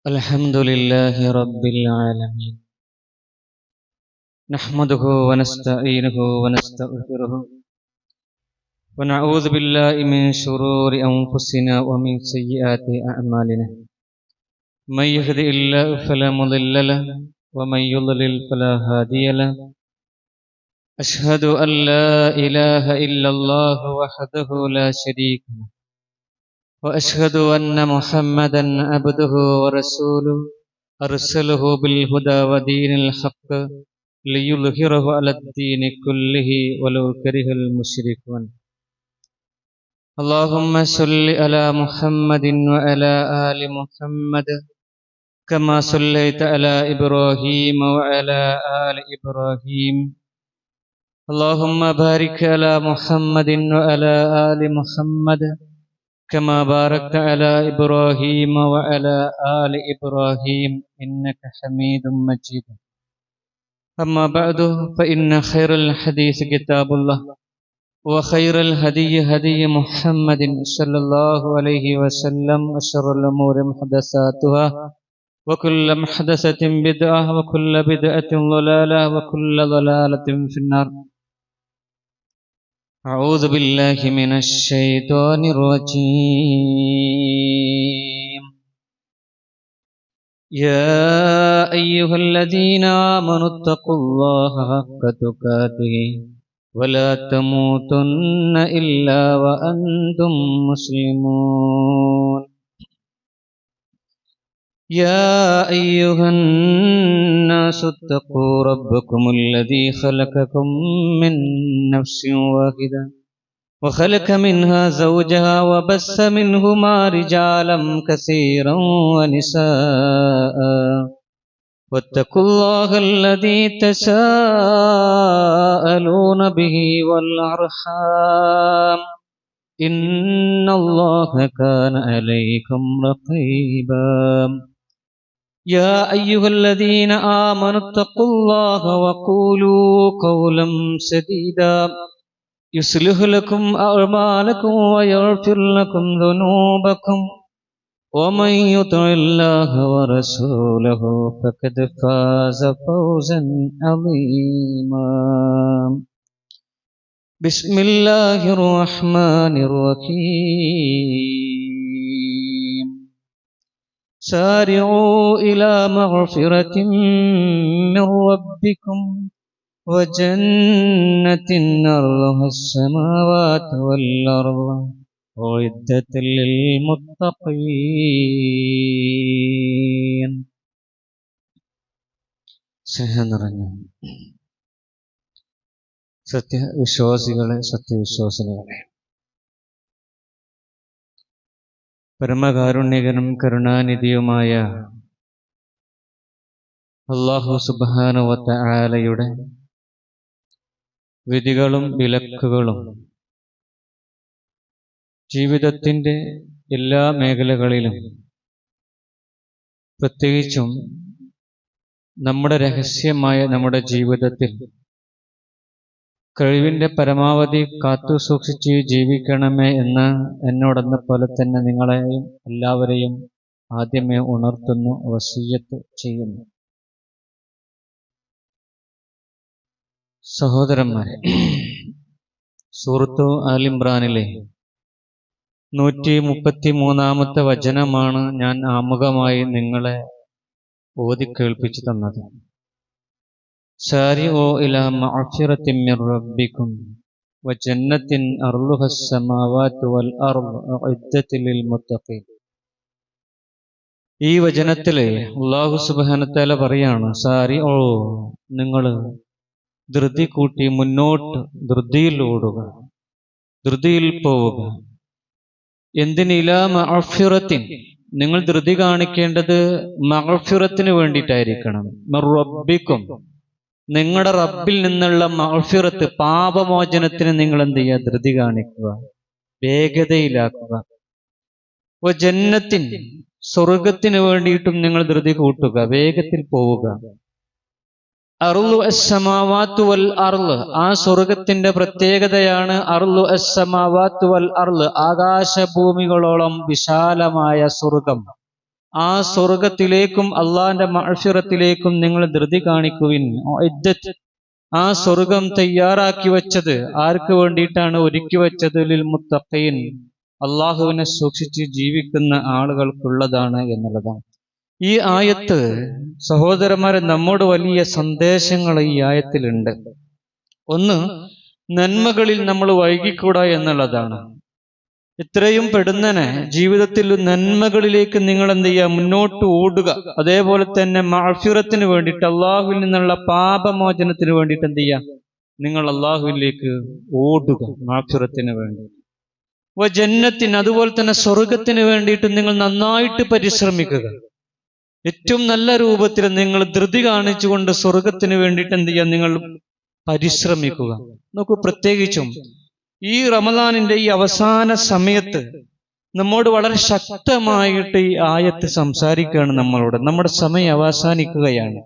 الحمد لله رب العالمين نحمده ونستعينه ونستغفره ونعوذ بالله من شرور أنفسنا ومن سيئات أعمالنا من يهد الله فلا مضل له ومن يضلل فلا هادي له أشهد أن لا إله إلا الله وحده لا شريك له وأشهد أن محمدا عبده ورسوله أرسله بالهدى ودين الحق ليظهره على الدين كله ولو كره المشركون اللهم صل على محمد وعلى آل محمد كما صليت على إبراهيم وعلى آل إبراهيم اللهم بارك على محمد وعلى آل محمد كما باركت على إبراهيم وعلى آل إبراهيم إنك حميد مجيد أما بعد فإن خير الحديث كتاب الله وخير الهدي هدي محمد صلى الله عليه وسلم وشر الأمور محدثاتها وكل محدثة بدعة وكل بدعة ضلالة وكل ضلالة في النار أعوذ بالله من الشيطان الرجيم يا أيها الذين آمنوا اتقوا الله حق تقاته ولا تموتن إلا وأنتم مسلمون يا أيها الناس اتقوا ربكم الذي خلقكم من نفس واحدة وخلق منها زوجها وبث منهما رجالا كثيرا ونساء واتقوا الله الذي تساءلون به والأرحام إن الله كان عليكم رقيبا يا أيها الذين آمنوا اتقوا الله وقولوا قولا سديدا يصلح لكم أعمالكم ويغفر لكم ذنوبكم ومن يطع الله ورسوله فقد فاز فوزا عظيما بسم الله الرحمن الرحيم سارعوا إلى مغفرة من ربكم وجنة أرضها السماوات والأرض أعدت للمتقين സത്യവിശ്വാസികളെ സത്യവിശ്വാസിനികളെ, പരമകാരുണ്യകനും കരുണാനിധിയുമായ അല്ലാഹു സുബ്ഹാനഹു വ തആലയുടെ വിധികളും വിലക്കുകളും ജീവിതത്തിൻ്റെ എല്ലാ മേഖലകളിലും, പ്രത്യേകിച്ചും നമ്മുടെ രഹസ്യമായ നമ്മുടെ ജീവിതത്തിൽ കഴിവിൻ്റെ പരമാവധി കാത്തു സൂക്ഷിച്ച് ജീവിക്കണമേ എന്ന് എന്നോടെന്ന പോലെ തന്നെ നിങ്ങളെയും എല്ലാവരെയും ആദ്യമേ ഉണർത്തുന്നു, വസിയ്യത്ത് ചെയ്യുന്നു. സഹോദരന്മാരെ, സൂറത്തു ആൽ ഇംറാനിലെ 133-ാമത്തെ വചനമാണ് ഞാൻ ആമുഖമായി നിങ്ങളെ ഓതി കേൾപ്പിച്ചു തന്നത്. സാരിഉ ഇലാ മഗ്ഫിറത്തിൻ മിർ റബ്ബിക്കും വജന്നത്തിൻ അർളുഹ സ്സമാവാതു വൽ അർള് ഉഇദ്ദത് ലിൽ മുത്തഖീൻ. ഈ വചനത്തിലെ അല്ലാഹു സുബ്ഹാനഹു വ തആല പറയാണ്, സാരിഉ, നിങ്ങൾ ധൃതി കൂട്ടി മുന്നോട്ട് ധൃതിയിൽ ഓടുക, ധൃതിയിൽ പോവുക. എന്തിന്? ഇലാ മഗ്ഫിറത്തിൻ, നിങ്ങൾ ധൃതി കാണിക്കേണ്ടത് മഗ്ഫിറത്തിന് വേണ്ടിയിട്ടായിരിക്കണം. മിർ റബ്ബിക്കും, നിങ്ങളുടെ റബ്ബിൽ നിന്നുള്ള മഗ്ഫിറത്ത്, പാപമോചനത്തിന് നിങ്ങൾ എന്ത് ചെയ്യുക? ധൃതി കാണിക്കുക, വേഗതയിലാക്കുക. ജന്നത്തിൻ, സ്വർഗത്തിന് വേണ്ടിയിട്ടും നിങ്ങൾ ധൃതി കൂട്ടുക, വേഗത്തിൽ പോവുക. അർളു അസ്സമാവാത്തു വൽ അർള്, ആ സ്വർഗത്തിന്റെ പ്രത്യേകതയാണ് അർളു അസ്സമാവാത്തു വൽ അർള്, ആകാശഭൂമികളോളം വിശാലമായ സ്വർഗം. ആ സ്വർഗത്തിലേക്കും അള്ളാഹിന്റെ മഅ്ഫിറത്തിലേക്കും നിങ്ങൾ ധൃതി കാണിക്കുവിൻ. ആ സ്വർഗം തയ്യാറാക്കി വെച്ചത് ആർക്ക് വേണ്ടിയിട്ടാണ് ഒരുക്കി വെച്ചത്? ലിൽ മുത്തഖീൻ, അള്ളാഹുവിനെ സൂക്ഷിച്ച് ജീവിക്കുന്ന ആളുകൾക്കുള്ളതാണ് എന്നുള്ളതാണ്. ഈ ആയത്ത് സഹോദരന്മാരെ, നമ്മോട് വലിയ സന്ദേശങ്ങൾ ഈ ആയത്തിലുണ്ട്. ഒന്ന്, നന്മകളിൽ നമ്മൾ വൈകിക്കൂടാ എന്നുള്ളതാണ്. ഇത്രയും പെടുന്നനെ ജീവിതത്തിൽ നന്മകളിലേക്ക് നിങ്ങൾ എന്ത് ചെയ്യുക? മുന്നോട്ട് ഓടുക. അതേപോലെ തന്നെ മഅ്ഫിറത്തിന് വേണ്ടിയിട്ട്, അള്ളാഹുവിൽ നിന്നുള്ള പാപമോചനത്തിന് വേണ്ടിയിട്ട് എന്ത് ചെയ്യുക? നിങ്ങൾ അള്ളാഹുവിലേക്ക് ഓടുക, മഅ്ഫിറത്തിന് വേണ്ടി. ജന്നത്തിന്, അതുപോലെ തന്നെ സ്വർഗത്തിന് വേണ്ടിയിട്ട് നിങ്ങൾ നന്നായിട്ട് പരിശ്രമിക്കുക. ഏറ്റവും നല്ല രൂപത്തിൽ നിങ്ങൾ ധൃതി കാണിച്ചുകൊണ്ട് സ്വർഗത്തിന് വേണ്ടിയിട്ട് എന്ത് ചെയ്യുക? നിങ്ങൾ പരിശ്രമിക്കുക. നോക്കൂ, പ്രത്യേകിച്ചും ഈ റമദാനിന്റെ ഈ അവസാന സമയത്ത് നമ്മോട് വളരെ ശക്തമായിട്ട് ഈ ആയത്ത് സംസാരിക്കുകയാണ് നമ്മളോട്. നമ്മുടെ സമയം അവസാനിക്കുകയാണ്.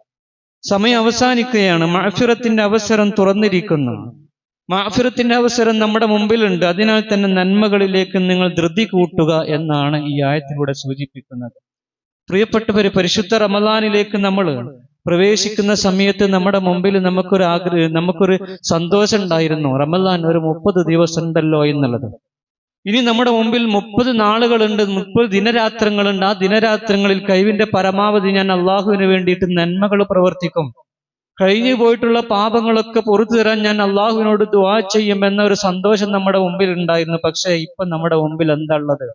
മഅ്ഫിറത്തിന്റെ അവസരം തുറന്നിരിക്കുന്നു. മഅ്ഫിറത്തിന്റെ അവസരം നമ്മുടെ മുമ്പിലുണ്ട്. അതിനാൽ തന്നെ നന്മകളിലേക്ക് നിങ്ങൾ ധൃതി കൂട്ടുക എന്നാണ് ഈ ആയത്തിലൂടെ സൂചിപ്പിക്കുന്നത്. പ്രിയപ്പെട്ടവരെ, പരിശുദ്ധ റമദാനിലേക്ക് നമ്മൾ പ്രവേശിക്കുന്ന സമയത്ത് നമ്മുടെ മുമ്പിൽ നമുക്കൊരു സന്തോഷം ഉണ്ടായിരുന്നു. റമദാൻ ഒരു 30 ദിവസം ഉണ്ടല്ലോ എന്നുള്ളത്. ഇനി നമ്മുടെ മുമ്പിൽ 30 നാളുകളുണ്ട്, 30 ദിനരാത്രങ്ങളുണ്ട്. ആ ദിനരാത്രങ്ങളിൽ കഴിവിന്റെ പരമാവധി ഞാൻ അള്ളാഹുവിന് വേണ്ടിയിട്ട് നന്മകൾ പ്രവർത്തിക്കും. കഴിഞ്ഞു പോയിട്ടുള്ള പാപങ്ങളൊക്കെ പുറത്തു തരാൻ ഞാൻ അള്ളാഹുവിനോട് ദുആ ചെയ്യും എന്ന ഒരു സന്തോഷം നമ്മുടെ മുമ്പിൽ ഉണ്ടായിരുന്നു. പക്ഷേ ഇപ്പൊ നമ്മുടെ മുമ്പിൽ എന്താ ഉള്ളത്?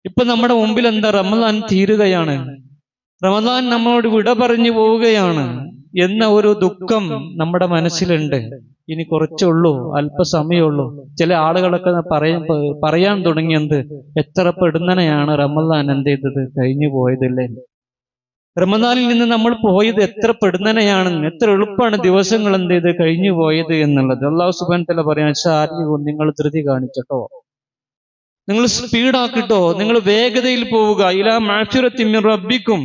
ഇപ്പൊ നമ്മുടെ മുമ്പിൽ എന്താ? റമദാൻ തീരുകയാണ്, റമദാൻ നമ്മളോട് വിട പറഞ്ഞു പോവുകയാണ് എന്ന ഒരു ദുഃഖം നമ്മുടെ മനസ്സിലുണ്ട്. ഇനി കുറച്ചുള്ളൂ, അല്പസമയമുള്ളൂ. ചില ആളുകളൊക്കെ പറയാൻ തുടങ്ങിയത്, എത്ര പെടുന്നനെയാണ് റമദാൻ എന്ത് ചെയ്തത്? കഴിഞ്ഞു പോയതല്ലേ. റമദാനിൽ നിന്ന് നമ്മൾ പോയത് എത്ര പെടുന്നനെയാണ്, എത്ര എളുപ്പമാണ് ദിവസങ്ങൾ എന്ത് ചെയ്ത് കഴിഞ്ഞു പോയത് എന്നുള്ളത്. അല്ലാഹു സുബ്ഹാനഹു വ തആല പറയാൻ, നിങ്ങൾ ധൃതി കാണിച്ചട്ടോ, നിങ്ങൾ സ്പീഡാക്കിട്ടോ, നിങ്ങൾ വേഗതയിൽ പോവുക. ഇലാ മഅ്ഫിറത്തിൻ മിൻ റബ്ബിക്കും,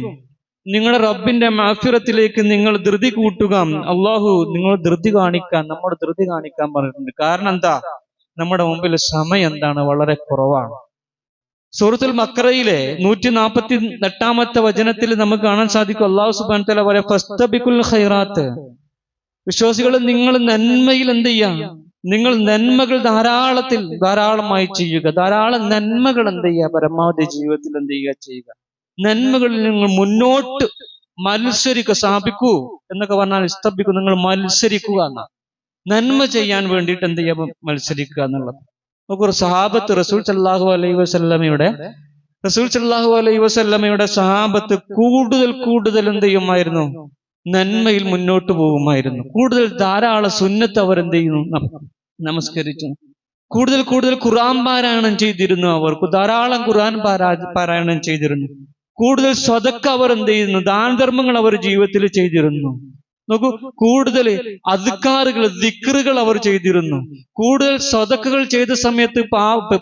നിങ്ങളുടെ റബ്ബിന്റെ മഅ്ഫിറത്തിലേക്ക് നിങ്ങൾ ധൃതി കൂട്ടുക. അള്ളാഹു നിങ്ങൾ നമ്മോട് ധൃതി കാണിക്കാൻ പറഞ്ഞിട്ടുണ്ട്. കാരണം എന്താ? നമ്മുടെ മുമ്പിൽ സമയം എന്താണ്? വളരെ കുറവാണ്. സൂറത്തുൽ ബഖറയിലെ 148 വചനത്തിൽ നമുക്ക് കാണാൻ സാധിക്കും, അല്ലാഹു സുബ്ഹാനഹു വ തആല പറയാ, ഫസ്തബിഖുൽ ഖൈറാത്ത്, വിശ്വാസികൾ നിങ്ങൾ നന്മയിൽ എന്ത് ചെയ്യാം? നിങ്ങൾ നന്മകൾ ധാരാളമായി ചെയ്യുക. ധാരാളം നന്മകൾ എന്ത് ചെയ്യുക? പരമാവധി ജീവിതത്തിൽ എന്ത് ചെയ്യുക? നന്മകളിൽ നിങ്ങൾ മുന്നോട്ട് മത്സരിക്കുക. സാബിക്കൂ എന്നൊക്കെ പറഞ്ഞാൽ ഇസ്തബിക്കൂ, നിങ്ങൾ മത്സരിക്കുക എന്നാണ്. നന്മ ചെയ്യാൻ വേണ്ടിയിട്ട് എന്ത് ചെയ്യുക? മത്സരിക്കുക എന്നുള്ളത്. നമുക്ക് സഹാബത്ത് റസൂൽ സല്ലല്ലാഹു അലൈഹി വസല്ലമയുടെ സഹാബത്ത് കൂടുതൽ എന്ത് ചെയ്യുമായിരുന്നു? നന്മയിൽ മുന്നോട്ട് പോകുമായിരുന്നു. ധാരാളം സുന്നത്ത് അവർ എന്ത് ചെയ്യുന്നു? നമസ്കരിച്ചു. കൂടുതൽ ഖുർആൻ പാരായണം ചെയ്തിരുന്നു. അവർക്ക് ധാരാളം ഖുർആൻ പാരായണം ചെയ്തിരുന്നു. കൂടുതൽ സ്വതക്ക അവർ എന്ത് ചെയ്യുന്നു? ദാനധർമ്മങ്ങൾ അവർ ജീവിതത്തിൽ ചെയ്തിരുന്നു. നോക്കൂ, കൂടുതൽ അദ്കാറുകൾ, ദിക്റുകൾ അവർ ചെയ്തിരുന്നു. കൂടുതൽ സ്വതക്കകൾ ചെയ്ത സമയത്ത്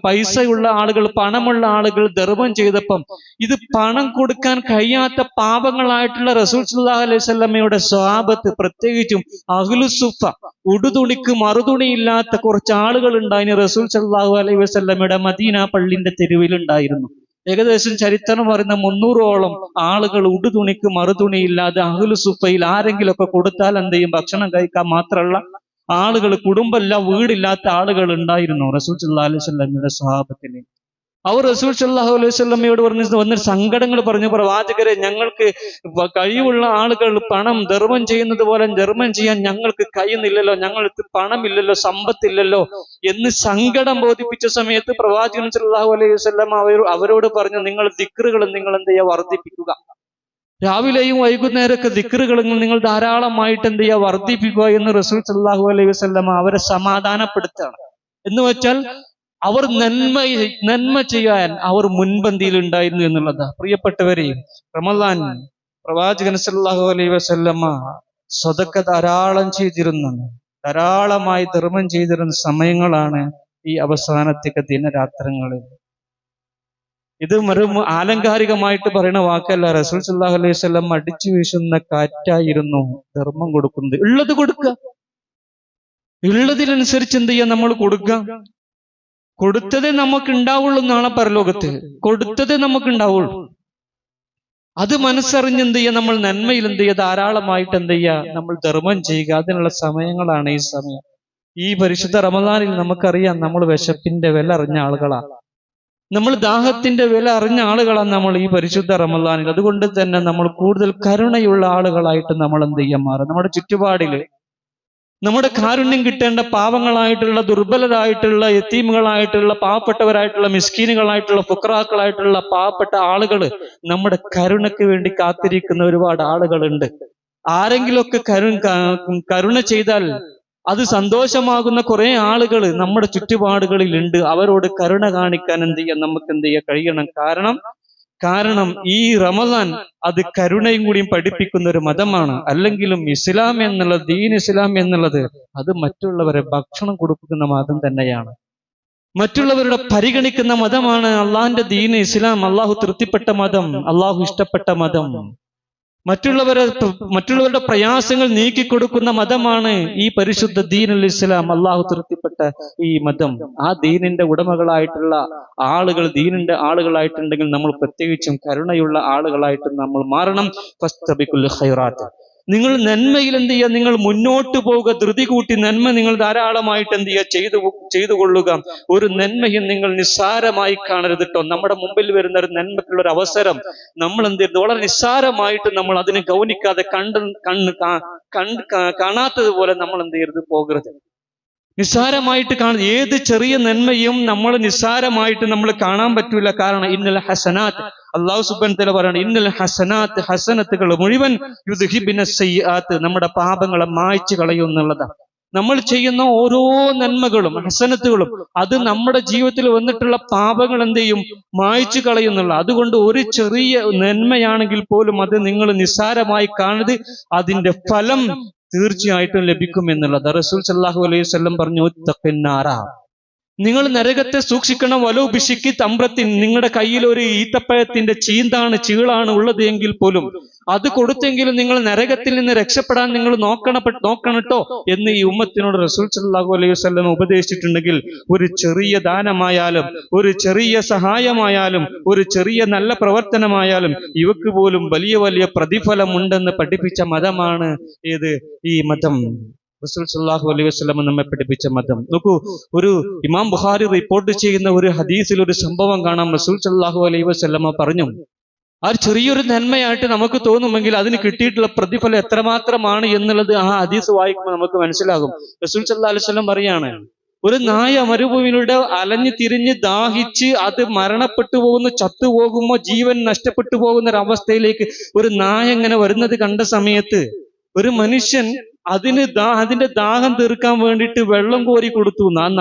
പൈസയുള്ള ആളുകൾ, പണമുള്ള ആളുകൾ ധർമ്മം ചെയ്തപ്പം ഇത് പണം കൊടുക്കാൻ കഴിയാത്ത പാപങ്ങളായിട്ടുള്ള റസൂൽ സല്ലല്ലാഹു അലൈഹി വസല്ലമയുടെ സ്വഹാബത്ത്, പ്രത്യേകിച്ചും അഹ്ലുസുഫ, ഉടുതുണിക്ക് മറുതുണിയില്ലാത്ത കുറച്ച് ആളുകൾ ഉണ്ടായിരുന്നു റസൂൽ സല്ലല്ലാഹു അലൈഹി വസല്ലമയുടെ മദീന പള്ളിന്റെ തെരുവിലുണ്ടായിരുന്നു. ഏകദേശം ചരിത്രം പറയുന്ന 300ഓളം ആളുകൾ ഉടുതുണിക്ക് മറുതുണിയില്ലാതെ അഹ്ലുസുഫയിൽ ആരെങ്കിലുമൊക്കെ കൊടുത്താൽ എന്ത് ചെയ്യും? ഭക്ഷണം കഴിക്കാൻ മാത്രമുള്ള ആളുകൾ, കുടുംബമില്ല, വീടില്ലാത്ത ആളുകൾ ഉണ്ടായിരുന്നു റസൂൽ സല്ലല്ലാഹു അലൈഹി വസല്ലമയുടെ സ്വഹാബത്തിന്. അവർ റസൂൽ സല്ലല്ലാഹു അലൈഹി വസല്ലമയോട് വന്ന സങ്കടങ്ങൾ പറഞ്ഞു, പ്രവാചകരെ, ഞങ്ങൾക്ക് കഴിവുള്ള ആളുകൾ പണം ധർമ്മം ചെയ്യുന്നത് പോലെ ധർമ്മം ചെയ്യാൻ ഞങ്ങൾക്ക് കഴിയുന്നില്ലല്ലോ, ഞങ്ങൾക്ക് പണമില്ലല്ലോ, സമ്പത്തില്ലല്ലോ എന്ന് സങ്കടം ബോധിപ്പിച്ച സമയത്ത് പ്രവാചകൻ സല്ലല്ലാഹു അലൈഹി വസല്ലമ അവരോട് പറഞ്ഞു, നിങ്ങൾ ദിക്റുകൾ നിങ്ങൾ എന്ത് ചെയ്യുക? വർദ്ധിപ്പിക്കുക. രാവിലെയും വൈകുന്നേരമൊക്കെ ദിക്റുകൾ നിങ്ങൾ ധാരാളമായിട്ട് എന്ത് ചെയ്യുക? വർദ്ധിപ്പിക്കുക എന്ന് റസൂൽ സല്ലല്ലാഹു അലൈഹി വസല്ലമ അവരെ സമാധാനപ്പെടുത്താണ്. എന്ന് വെച്ചാൽ അവർ നന്മ ചെയ്യാൻ അവർ മുൻപന്തിയിൽ ഉണ്ടായിരുന്നു എന്നുള്ളതാ. പ്രിയപ്പെട്ടവരെ, റമദാൻ പ്രവാചകൻ സല്ലല്ലാഹു അലൈഹി വസല്ലമ സ്വതക്ക ധാരാളം ചെയ്തിരുന്നു, ധാരാളമായി ധർമ്മം ചെയ്തിരുന്ന സമയങ്ങളാണ് ഈ അവസാനത്തെ ദിനരാത്രങ്ങളിൽ. ഇത് ആലങ്കാരികമായിട്ട് പറയുന്ന വാക്കല്ല. റസൂൽ സല്ലല്ലാഹു അലൈഹി വസല്ലം അടിച്ചു വീശുന്ന കാറ്റായിരുന്നു ധർമ്മം കൊടുക്കുന്നത്. ഉള്ളത് കൊടുക്കുക, ഉള്ളതിനനുസരിച്ച് എന്ത് ചെയ്യാൻ? നമ്മൾ കൊടുക്കുക. കൊടുത്തതേ നമുക്ക് ഉണ്ടാവുള്ളൂ നാളെ പരലോകത്ത്. കൊടുത്തതേ നമുക്ക് ഉണ്ടാവുള്ളൂ. അത് മനസ്സറിഞ്ഞ് എന്ത് ചെയ്യുക, നമ്മൾ നന്മയിൽ എന്ത് ചെയ്യുക, ധാരാളമായിട്ട് എന്ത് ചെയ്യുക, നമ്മൾ ധർമ്മം ചെയ്യുക. അതിനുള്ള സമയങ്ങളാണ് ഈ സമയം. ഈ പരിശുദ്ധ റമദാനിൽ നമുക്കറിയാം, നമ്മൾ വിശപ്പിന്റെ വില അറിഞ്ഞ ആളുകളാണ്, നമ്മൾ ദാഹത്തിന്റെ വില അറിഞ്ഞ ആളുകളാണ് നമ്മൾ ഈ പരിശുദ്ധ റമദാനിൽ. അതുകൊണ്ട് തന്നെ നമ്മൾ കൂടുതൽ കരുണയുള്ള ആളുകളായിട്ട് നമ്മൾ എന്ത് ചെയ്യാൻ മാറും. നമ്മുടെ ചുറ്റുപാടില് നമ്മുടെ കാരുണ്യം കിട്ടേണ്ട പാവങ്ങളായിട്ടുള്ള, ദുർബലരായിട്ടുള്ള, യതീമുകളായിട്ടുള്ള, പാവപ്പെട്ടവരായിട്ടുള്ള, മിസ്കീനുകളായിട്ടുള്ള, ഫുഖറാക്കളായിട്ടുള്ള പാവപ്പെട്ട ആളുകൾ, നമ്മുടെ കരുണയ്ക്ക് വേണ്ടി കാത്തിരിക്കുന്ന ഒരുപാട് ആളുകളുണ്ട്. ആരെങ്കിലുമൊക്കെ കരുണ ചെയ്താൽ അത് സന്തോഷമാകുന്ന കുറെ ആളുകൾ നമ്മുടെ ചുറ്റുപാടുകളിൽ ഉണ്ട്. അവരോട് കരുണ കാണിക്കാൻ എന്ത് ചെയ്യാൻ, നമുക്ക് എന്ത് ചെയ്യാൻ കഴിയണം. കാരണം ഈ റമദാൻ അത് കരുണയും കൂടിയും പഠിപ്പിക്കുന്ന ഒരു മതമാണ്. അല്ലെങ്കിലും ഇസ്ലാം എന്നുള്ളത്, ദീൻ ഇസ്ലാം എന്നുള്ളത്, അത് മറ്റുള്ളവരെ ഭക്ഷണം കൊടുക്കുന്ന മതം തന്നെയാണ്, മറ്റുള്ളവരുടെ പരിഗണിക്കുന്ന മതമാണ്. അള്ളാഹിന്റെ ദീൻ ഇസ്ലാം അള്ളാഹു തൃപ്തിപ്പെട്ട മതം, അള്ളാഹു ഇഷ്ടപ്പെട്ട മതം, മറ്റുള്ളവരുടെ പ്രയാസങ്ങൾ നീക്കിക്കൊടുക്കുന്ന മതമാണ് ഈ പരിശുദ്ധ ദീനുൽ ഇസ്ലാം, അള്ളാഹു തൃപ്തിപ്പെട്ട ഈ മതം. ആ ദീനിന്റെ ഉടമകളായിട്ടുള്ള ആളുകൾ, ദീനിന്റെ ആളുകളായിട്ടുണ്ടെങ്കിൽ നമ്മൾ പ്രത്യേകിച്ചും കരുണയുള്ള ആളുകളായിട്ട് നമ്മൾ മാറണം. ഫസ്തബിഖുൽ ഖൈറാത്ത്, നിങ്ങൾ നന്മയിൽ എന്ത് ചെയ്യുക, നിങ്ങൾ മുന്നോട്ട് പോവുക, ധൃതി കൂട്ടി നന്മ നിങ്ങൾ ധാരാളമായിട്ട് എന്ത് ചെയ്യുക, ചെയ്തു കൊള്ളുക. ഒരു നന്മയും നിങ്ങൾ നിസ്സാരമായി കാണരുത് കേട്ടോ. നമ്മുടെ മുമ്പിൽ വരുന്ന ഒരു നന്മയ്ക്കുള്ള ഒരു അവസരം നമ്മൾ എന്ത് ചെയ്യരുത്, വളരെ നിസ്സാരമായിട്ട് നമ്മൾ അതിനെ ഗൗനിക്കാതെ കാണാത്തതുപോലെ നമ്മൾ എന്ത് ചെയ്യരുത്, പോകരുത്. നിസ്സാരമായിട്ട് കാണുന്നത് ഏത് ചെറിയ നന്മയും നമ്മൾ നിസ്സാരമായിട്ട് നമ്മൾ കാണാൻ പറ്റൂല. കാരണം ഇന്നൽ ഹസനാത്ത്, അല്ലാഹു സുബ്ഹാനഹു വ തആല പറയാണ്, ഇന്നൽ ഹസനാത്ത്, ഹസനത്തുകൾ മുഴുവൻ യുദ്ഹിബിന സയ്യിആത്ത്, നമ്മുടെ പാപങ്ങളെ മായ്ച്ചു കളയും എന്നുള്ളതാണ്. നമ്മൾ ചെയ്യുന്ന ഓരോ നന്മകളും ഹസനത്തുകളും അത് നമ്മുടെ ജീവിതത്തിൽ വന്നിട്ടുള്ള പാപങ്ങൾ എന്ത് ചെയ്യും, മായ്ച്ചു കളയുന്നുള്ള. അതുകൊണ്ട് ഒരു ചെറിയ നന്മയാണെങ്കിൽ പോലും അത് നിങ്ങൾ നിസ്സാരമായി കാണരുത്, അതിന്റെ ഫലം തീർച്ചയായിട്ടും ലഭിക്കും എന്നുള്ളത്. റസൂൽ സല്ലല്ലാഹു അലൈഹി വസല്ലം പറഞ്ഞു, തഖിന്നാറ, നിങ്ങൾ നരകത്തെ സൂക്ഷിക്കണം. വലോ ബിശിക്കി തമ്രത്തിൻ, നിങ്ങളുടെ കയ്യിൽ ഒരു ഈത്തപ്പഴത്തിന്റെ ചീളാണ് ഉള്ളത് എങ്കിൽ പോലും അത് കൊടുത്തെങ്കിലും നിങ്ങൾ നരകത്തിൽ നിന്ന് രക്ഷപ്പെടാൻ നിങ്ങൾ നോക്കണട്ടോ എന്ന് ഈ ഉമ്മത്തിനോട് റസൂൽ സല്ലല്ലാഹു അലൈഹി വസല്ലം ഉപദേശിച്ചിട്ടുണ്ടെങ്കിൽ, ഒരു ചെറിയ ദാനമായാലും, ഒരു ചെറിയ സഹായമായാലും, ഒരു ചെറിയ നല്ല പ്രവർത്തനമായാലും ഇവക്ക് പോലും വലിയ വലിയ പ്രതിഫലമുണ്ടെന്ന് പഠിപ്പിച്ച മതമാണ് ഏത്, ഈ മതം. റസൂൽ സല്ലല്ലാഹു അലൈഹി വസല്ലം നമ്മെ പഠിപ്പിച്ച മതം. നോക്കൂ, ഒരു ഇമാം ബുഖാരി റിപ്പോർട്ട് ചെയ്യുന്ന ഒരു ഹദീസിൽ ഒരു സംഭവം കാണാം. റസൂൽ സല്ലല്ലാഹു അലൈഹി വസല്ലം പറഞ്ഞു, ആ ചെറിയൊരു നന്മയായിട്ട് നമുക്ക് തോന്നുമെങ്കിൽ അതിന് കിട്ടിയിട്ടുള്ള പ്രതിഫലം എത്രമാത്രമാണ് എന്നുള്ളത് ആ ഹദീസ് വായിക്കുമ്പോൾ നമുക്ക് മനസ്സിലാകും. റസൂൽ സല്ലല്ലാഹു അലൈഹി വസല്ലം പറയാണ്, ഒരു നായ മരുഭൂമിയിലൂടെ അലഞ്ഞു തിരിഞ്ഞ് ദാഹിച്ച് അത് മരണപ്പെട്ടു പോകുന്നു, ചത്തുപോകുമ്പോ ജീവൻ നഷ്ടപ്പെട്ടു പോകുന്ന ഒരു അവസ്ഥയിലേക്ക് ഒരു നായ ഇങ്ങനെ വരുന്നത് കണ്ട സമയത്ത് ഒരു മനുഷ്യൻ അതിന്റെ ദാഹം തീർക്കാൻ വേണ്ടിയിട്ട് വെള്ളം കോരി കൊടുത്തു.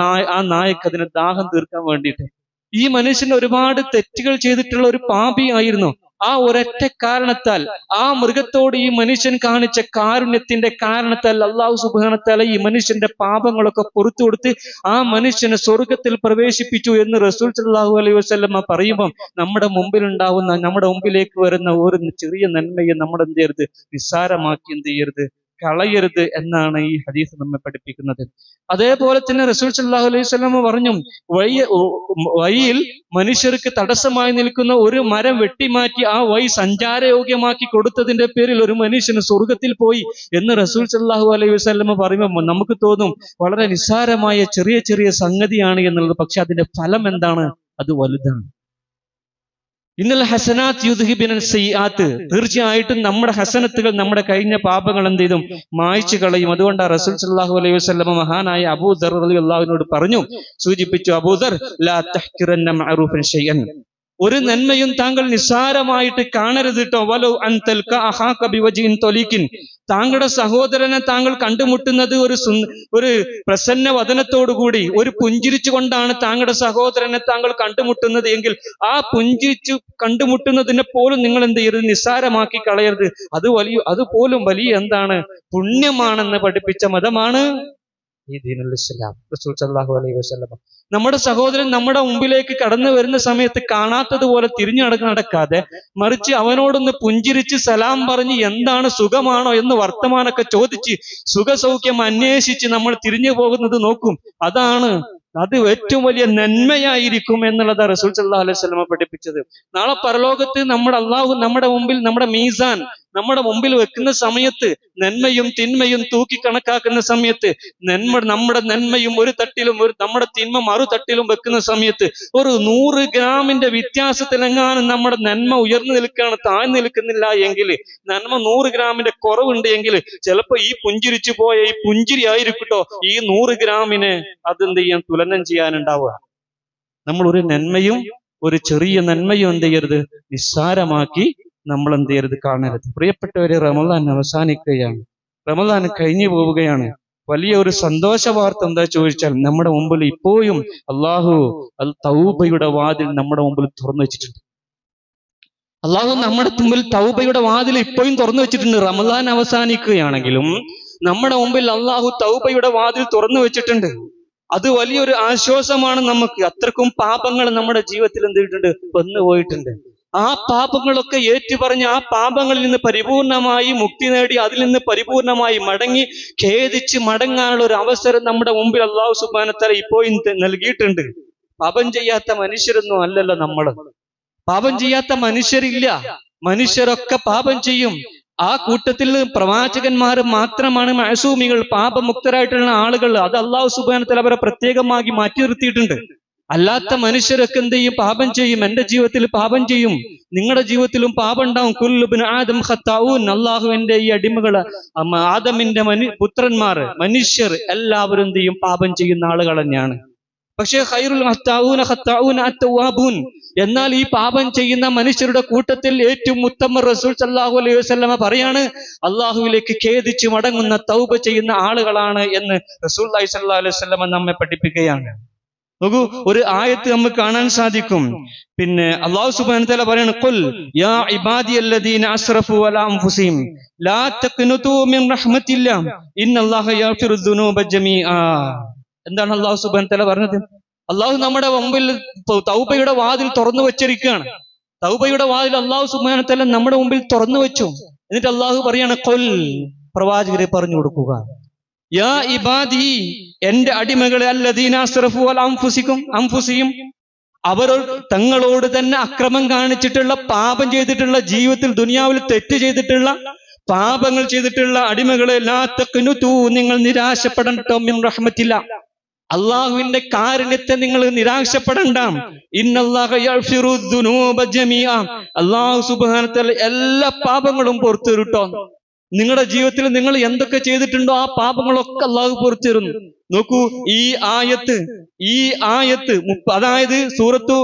ആ നായക്ക് അതിന്റെ ദാഹം തീർക്കാൻ വേണ്ടിയിട്ട്. ഈ മനുഷ്യൻ ഒരുപാട് തെറ്റുകൾ ചെയ്തിട്ടുള്ള ഒരു പാപി ആയിരുന്നു. ആ ഒരൊറ്റ കാരണത്താൽ, ആ മൃഗത്തോട് ഈ മനുഷ്യൻ കാണിച്ച കാരുണ്യത്തിന്റെ കാരണത്താൽ അല്ലാഹു സുബ്ഹാനഹു വ തആല ഈ മനുഷ്യന്റെ പാപങ്ങളൊക്കെ പുറത്തു കൊടുത്ത് ആ മനുഷ്യനെ സ്വർഗത്തിൽ പ്രവേശിപ്പിച്ചു എന്ന് റസൂൽ സല്ലല്ലാഹു അലൈഹി വസല്ലം പറയുമ്പോൾ നമ്മുടെ മുമ്പിലേക്ക് വരുന്ന ഒരു ചെറിയ നന്മയെ നമ്മൾ എന്ത് ചെയ്യരുത്, നിസ്സാരമാക്കി എന്ത് ചെയ്യരുത്, കളയരുത് എന്നാണ് ഈ ഹദീസ് നമ്മെ പഠിപ്പിക്കുന്നത്. അതേപോലെ തന്നെ റസൂൽ സല്ലല്ലാഹു അലൈഹി വസല്ലം പറഞ്ഞു, വഴിയിൽ മനുഷ്യർക്ക് തടസ്സമായി നിൽക്കുന്ന ഒരു മരം വെട്ടിമാറ്റി ആ വഴി സഞ്ചാരയോഗ്യമാക്കി കൊടുത്തതിന്റെ പേരിൽ ഒരു മനുഷ്യന് സ്വർഗത്തിൽ പോയി എന്ന് റസൂൽ സല്ലല്ലാഹു അലൈഹി വസല്ലം പറയുമ്പോൾ നമുക്ക് തോന്നും വളരെ നിസ്സാരമായ ചെറിയ ചെറിയ സംഗതിയാണ് എന്നുള്ളത്. പക്ഷെ അതിന്റെ ഫലം എന്താണ്, അത് വലുതാണ്. ഇന്നൽ ഹസനാത്ത് യുദ്ഹിബിന സയ്യിആത്ത്, തീർച്ചയായിട്ടും നമ്മുടെ ഹസനത്തുകൾ, നമ്മുടെ കഴിഞ്ഞ പാപങ്ങൾ എന്ത് ചെയ്തും മായ്ച്ചു കളയും. അതുകൊണ്ട് റസൂൽ സല്ലല്ലാഹു അലൈഹി വസല്ലം മഹാനായ അബൂദർ റളിയല്ലാഹു അൻഹുവിനോട് പറഞ്ഞു, സൂചിപ്പിച്ചു, അബൂദർ ലാ തഹ്കിറന്ന മഅറൂഫൻ ഷൈഅൻ, ഒരു നന്മയും താങ്കൾ നിസ്സാരമായിട്ട് കാണരുത് കേട്ടോ. വലൗ അൻ തൽക അഹാക ബിവജ്ഹിൻ ത്വലീഖിൻ, താങ്കളുടെ സഹോദരനെ താങ്കൾ കണ്ടുമുട്ടുന്നത് ഒരു പ്രസന്ന വദനത്തോടുകൂടി, ഒരു പുഞ്ചിരിച്ചു കൊണ്ടാണ് താങ്കളുടെ സഹോദരനെ താങ്കൾ കണ്ടുമുട്ടുന്നത് എങ്കിൽ ആ പുഞ്ചിരിച്ചു കണ്ടുമുട്ടുന്നതിനെ പോലും നിങ്ങൾ എന്ത് ചെയ്യരുത്, നിസ്സാരമാക്കി കളയരുത്. അതുപോലും വലിയ എന്താണ്, പുണ്യമാണെന്ന് പഠിപ്പിച്ച മതമാണ് ഈ ദീനുൽ ഇസ്ലാം. റസൂൽ സല്ലല്ലാഹു അലൈഹി വസല്ലം നമ്മുടെ സഹോദരൻ നമ്മുടെ മുമ്പിലേക്ക് കടന്നു വരുന്ന സമയത്ത് കാണാത്തതുപോലെ തിരിഞ്ഞു നടക്കാതെ, മറിച്ച് അവനോടൊന്ന് പുഞ്ചിരിച്ച് സലാം പറഞ്ഞ് എന്താണ്, സുഖമാണോ എന്ന് വർത്തമാനമൊക്കെ ചോദിച്ച് സുഖസൗഖ്യം അന്വേഷിച്ച് നമ്മൾ തിരിഞ്ഞു പോകുന്നത് നോക്കും. അതാണ് അത് ഏറ്റവും വലിയ നന്മയായിരിക്കും എന്നുള്ളത് റസൂൽ സല്ലല്ലാഹു അലൈഹി വസല്ലം പഠിപ്പിച്ചത്. നാളെ പരലോകത്ത് നമ്മുടെ അള്ളാഹു നമ്മുടെ മുമ്പിൽ നമ്മുടെ മീസാൻ നമ്മുടെ മുമ്പിൽ വെക്കുന്ന സമയത്ത്, നന്മയും തിന്മയും തൂക്കി കണക്കാക്കുന്ന സമയത്ത്, നമ്മുടെ നന്മയും ഒരു തട്ടിലും നമ്മുടെ തിന്മ മറു തട്ടിലും വെക്കുന്ന സമയത്ത് ഒരു 100 ഗ്രാമിന്റെ വ്യത്യാസത്തിലെങ്ങാനും നമ്മുടെ നന്മ ഉയർന്നു നിൽക്കുകയാണ്, താഴ്ന്നു നിൽക്കുന്നില്ല എങ്കിൽ, നന്മ 100 ഗ്രാമിന്റെ കുറവുണ്ട് എങ്കിൽ ചിലപ്പോ ഈ പുഞ്ചിരിച്ചു പോയ ഈ പുഞ്ചിരി ആയിരിക്കട്ടോ ഈ 100 ഗ്രാമിന് അതെന്ത് ചെയ്യാൻ തുലനം ചെയ്യാനുണ്ടാവുക. നമ്മൾ ഒരു നന്മയും ഒരു ചെറിയ നന്മയും എന്ത് ചെയ്യരുത്, നിസ്സാരമാക്കി നമ്മൾ എന്ത് ചെയ്യരുത്, കാണരുത്. പ്രിയപ്പെട്ടവരെ, റമദാൻ അവസാനിക്കുകയാണ്, റമദാൻ കഴിഞ്ഞു പോവുകയാണ്. വലിയ ഒരു സന്തോഷ വാർത്ത എന്താ ചോദിച്ചാൽ, നമ്മുടെ മുമ്പിൽ ഇപ്പോഴും അള്ളാഹു തൗബയുടെ വാതിൽ നമ്മുടെ മുമ്പിൽ തുറന്നു വെച്ചിട്ടുണ്ട്. അള്ളാഹു നമ്മുടെ മുമ്പിൽ തൗബയുടെ വാതിൽ ഇപ്പോഴും തുറന്നു വെച്ചിട്ടുണ്ട്. റമദാൻ അവസാനിക്കുകയാണെങ്കിലും നമ്മുടെ മുമ്പിൽ അള്ളാഹു തൗബയുടെ വാതിൽ തുറന്നു വെച്ചിട്ടുണ്ട്. അത് വലിയൊരു ആശ്വാസമാണ് നമുക്ക്. അത്രക്കും പാപങ്ങൾ നമ്മുടെ ജീവിതത്തിൽ എന്ത് ചെയ്തിട്ടുണ്ട്, വന്നു പോയിട്ടുണ്ട്. ആ പാപങ്ങളൊക്കെ ഏറ്റുപറഞ്ഞ് ആ പാപങ്ങളിൽ നിന്ന് പരിപൂർണമായി മുക്തി നേടി അതിൽ നിന്ന് പരിപൂർണമായി മടങ്ങി ഖേദിച്ച് മടങ്ങാനുള്ള ഒരു അവസരം നമ്മുടെ മുമ്പിൽ അല്ലാഹു സുബ്ഹാനഹു വ തആല ഇപ്പോഴും നൽകിയിട്ടുണ്ട്. പാപം ചെയ്യാത്ത മനുഷ്യരൊന്നും അല്ലല്ലോ നമ്മൾ. പാപം ചെയ്യാത്ത മനുഷ്യരില്ല. മനുഷ്യരൊക്കെ പാപം ചെയ്യും. ആ കൂട്ടത്തിൽ പ്രവാചകന്മാർ മാത്രമാണ് മഅസൂമികൾ, പാപമുക്തരായിട്ടുള്ള ആളുകൾ. അത് അല്ലാഹു സുബ്ഹാനഹു വ തആല അവരെ പ്രത്യേകമായി മാറ്റി നിർത്തിയിട്ടുണ്ട്. അല്ലാത്ത മനുഷ്യരൊക്കെ എന്ത് ചെയ്യും, പാപം ചെയ്യും. എന്റെ ജീവിതത്തിൽ പാപം ചെയ്യും, നിങ്ങളുടെ ജീവിതത്തിലും പാപം ഉണ്ടാവും. കുല്ലു ഇബ്നു ആദം ഖത്താഊൻ. അള്ളാഹുവിന്റെ ഈ അടിമകള്, ആദമിന്റെ പുത്രന്മാർ, മനുഷ്യർ എല്ലാവരും എന്ത് ചെയ്യും, പാപം ചെയ്യുന്ന ആളുകൾ തന്നെയാണ്. പക്ഷേ ഖൈറുൽ ഖത്താഊന അത്തവാബൂൻ. എന്നാൽ ഈ പാപം ചെയ്യുന്ന മനുഷ്യരുടെ കൂട്ടത്തിൽ ഏറ്റവും ഉത്തമ റസൂൽ സല്ലല്ലാഹു അലൈഹി വസല്ലമ പറയാണ്, അള്ളാഹുവിലേക്ക് ഖേദിച്ച് മടങ്ങുന്ന തൗബ ചെയ്യുന്ന ആളുകളാണ് എന്ന് റസൂലുള്ളാഹി സ്വല്ലല്ലാഹു അലൈഹി വസല്ലമ നമ്മെ പഠിപ്പിക്കുകയാണ്. നോക്കൂ, ഒരു ആയത്ത് നമുക്ക് കാണാൻ സാധിക്കും. പിന്നെ അല്ലാഹു സുബ്ഹാനഹു വ തആല പറയാണ്, ഖുൽ യാ ഇബാദിയല്ലദീന അസ്റഫു അലാ അൻഫുസിഹിം ലാ തഖ്നതു മിൻ റഹ്മത്തില്ലാഹ് ഇന്നല്ലാഹ യഗ്ഫിറു ദുനൂബ ജമീആ. എന്താണ് അല്ലാഹു സുബ്ഹാനഹു വ തആല പറഞ്ഞത്? അല്ലാഹു നമ്മുടെ മുമ്പിൽ തൗബയുടെ വാതിൽ തുറന്നു വെച്ചിരിക്കുകയാണ്. തൗബയുടെ വാതിൽ അല്ലാഹു സുബ്ഹാനഹു വ തആല നമ്മുടെ മുമ്പിൽ തുറന്നു വെച്ചു. എന്നിട്ട് അല്ലാഹു പറയാണ്, ഖുൽ, പ്രവാചകരെ പറഞ്ഞു കൊടുക്കുക, യാ ഇബാദി, എന്റെ അടിമകളെ, അല്ലദീന അസ്റഫു അലാ അൻഫുസിഹിം, അവർ തങ്ങളോട് തന്നെ അക്രമം കാണിച്ചിട്ടുള്ള, പാപം ചെയ്തിട്ടുള്ള, ജീവിതത്തിൽ ദുനിയാവിൽ തെറ്റ് ചെയ്തിട്ടുള്ള, പാപങ്ങൾ ചെയ്തിട്ടുള്ള അടിമകളെ, ലാ തഖ്നുതു, നിങ്ങൾ നിരാശപ്പെടണ്ടോ, മിൻ റഹ്മത്തില്ല, അള്ളാഹുവിന്റെ കാരുണ്യത്തെ നിങ്ങൾ നിരാശപ്പെടണ്ട. ഇന്നല്ലാഹ യഗ്ഫിറു ദുനൂബ ജമീഅ, അല്ലാഹു സുബ്ഹാനഹു വ തആല എല്ലാ പാപങ്ങളും പുറത്തു തരുട്ടോ. നിങ്ങളുടെ ജീവിതത്തിൽ നിങ്ങൾ എന്തൊക്കെ ചെയ്തിട്ടുണ്ടോ ആ പാപങ്ങളൊക്കെ അള്ളാഹു പുറത്തു തരുന്നു. നോക്കൂ, ഈ ആയത്ത് അതായത് സൂറത്തു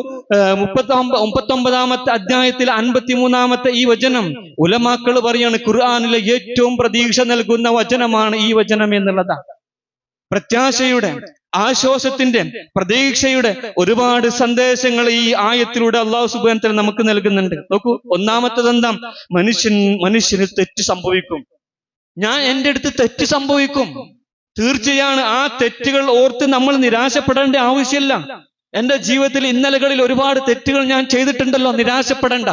39 അധ്യായത്തിൽ 53 ഈ വചനം ഉലമാക്കൾ പറയാണ്, ഖുർആനിലെ ഏറ്റവും പ്രതീക്ഷ നൽകുന്ന വചനമാണ് ഈ വചനം എന്നുള്ളതാണ്. പ്രത്യാശയുടെ, ആശ്വാസത്തിന്റെ, പ്രതീക്ഷയുടെ ഒരുപാട് സന്ദേശങ്ങൾ ഈ ആയത്തിലൂടെ അല്ലാഹു സുബ്ഹാനഹു വ തആല നമുക്ക് നൽകുന്നുണ്ട്. നോക്കൂ, ഒന്നാമത്തത് എന്താ? മനുഷ്യന് തെറ്റ് സംഭവിക്കും. എന്റെ അടുത്ത് തെറ്റ് സംഭവിക്കും, തീർച്ചയാണ്. ആ തെറ്റുകൾ ഓർത്ത് നമ്മൾ നിരാശപ്പെടേണ്ട ആവശ്യമില്ല. എന്റെ ജീവിതത്തിൽ ഇന്നലകളിൽ ഒരുപാട് തെറ്റുകൾ ഞാൻ ചെയ്തിട്ടുണ്ടല്ലോ, നിരാശപ്പെടണ്ട.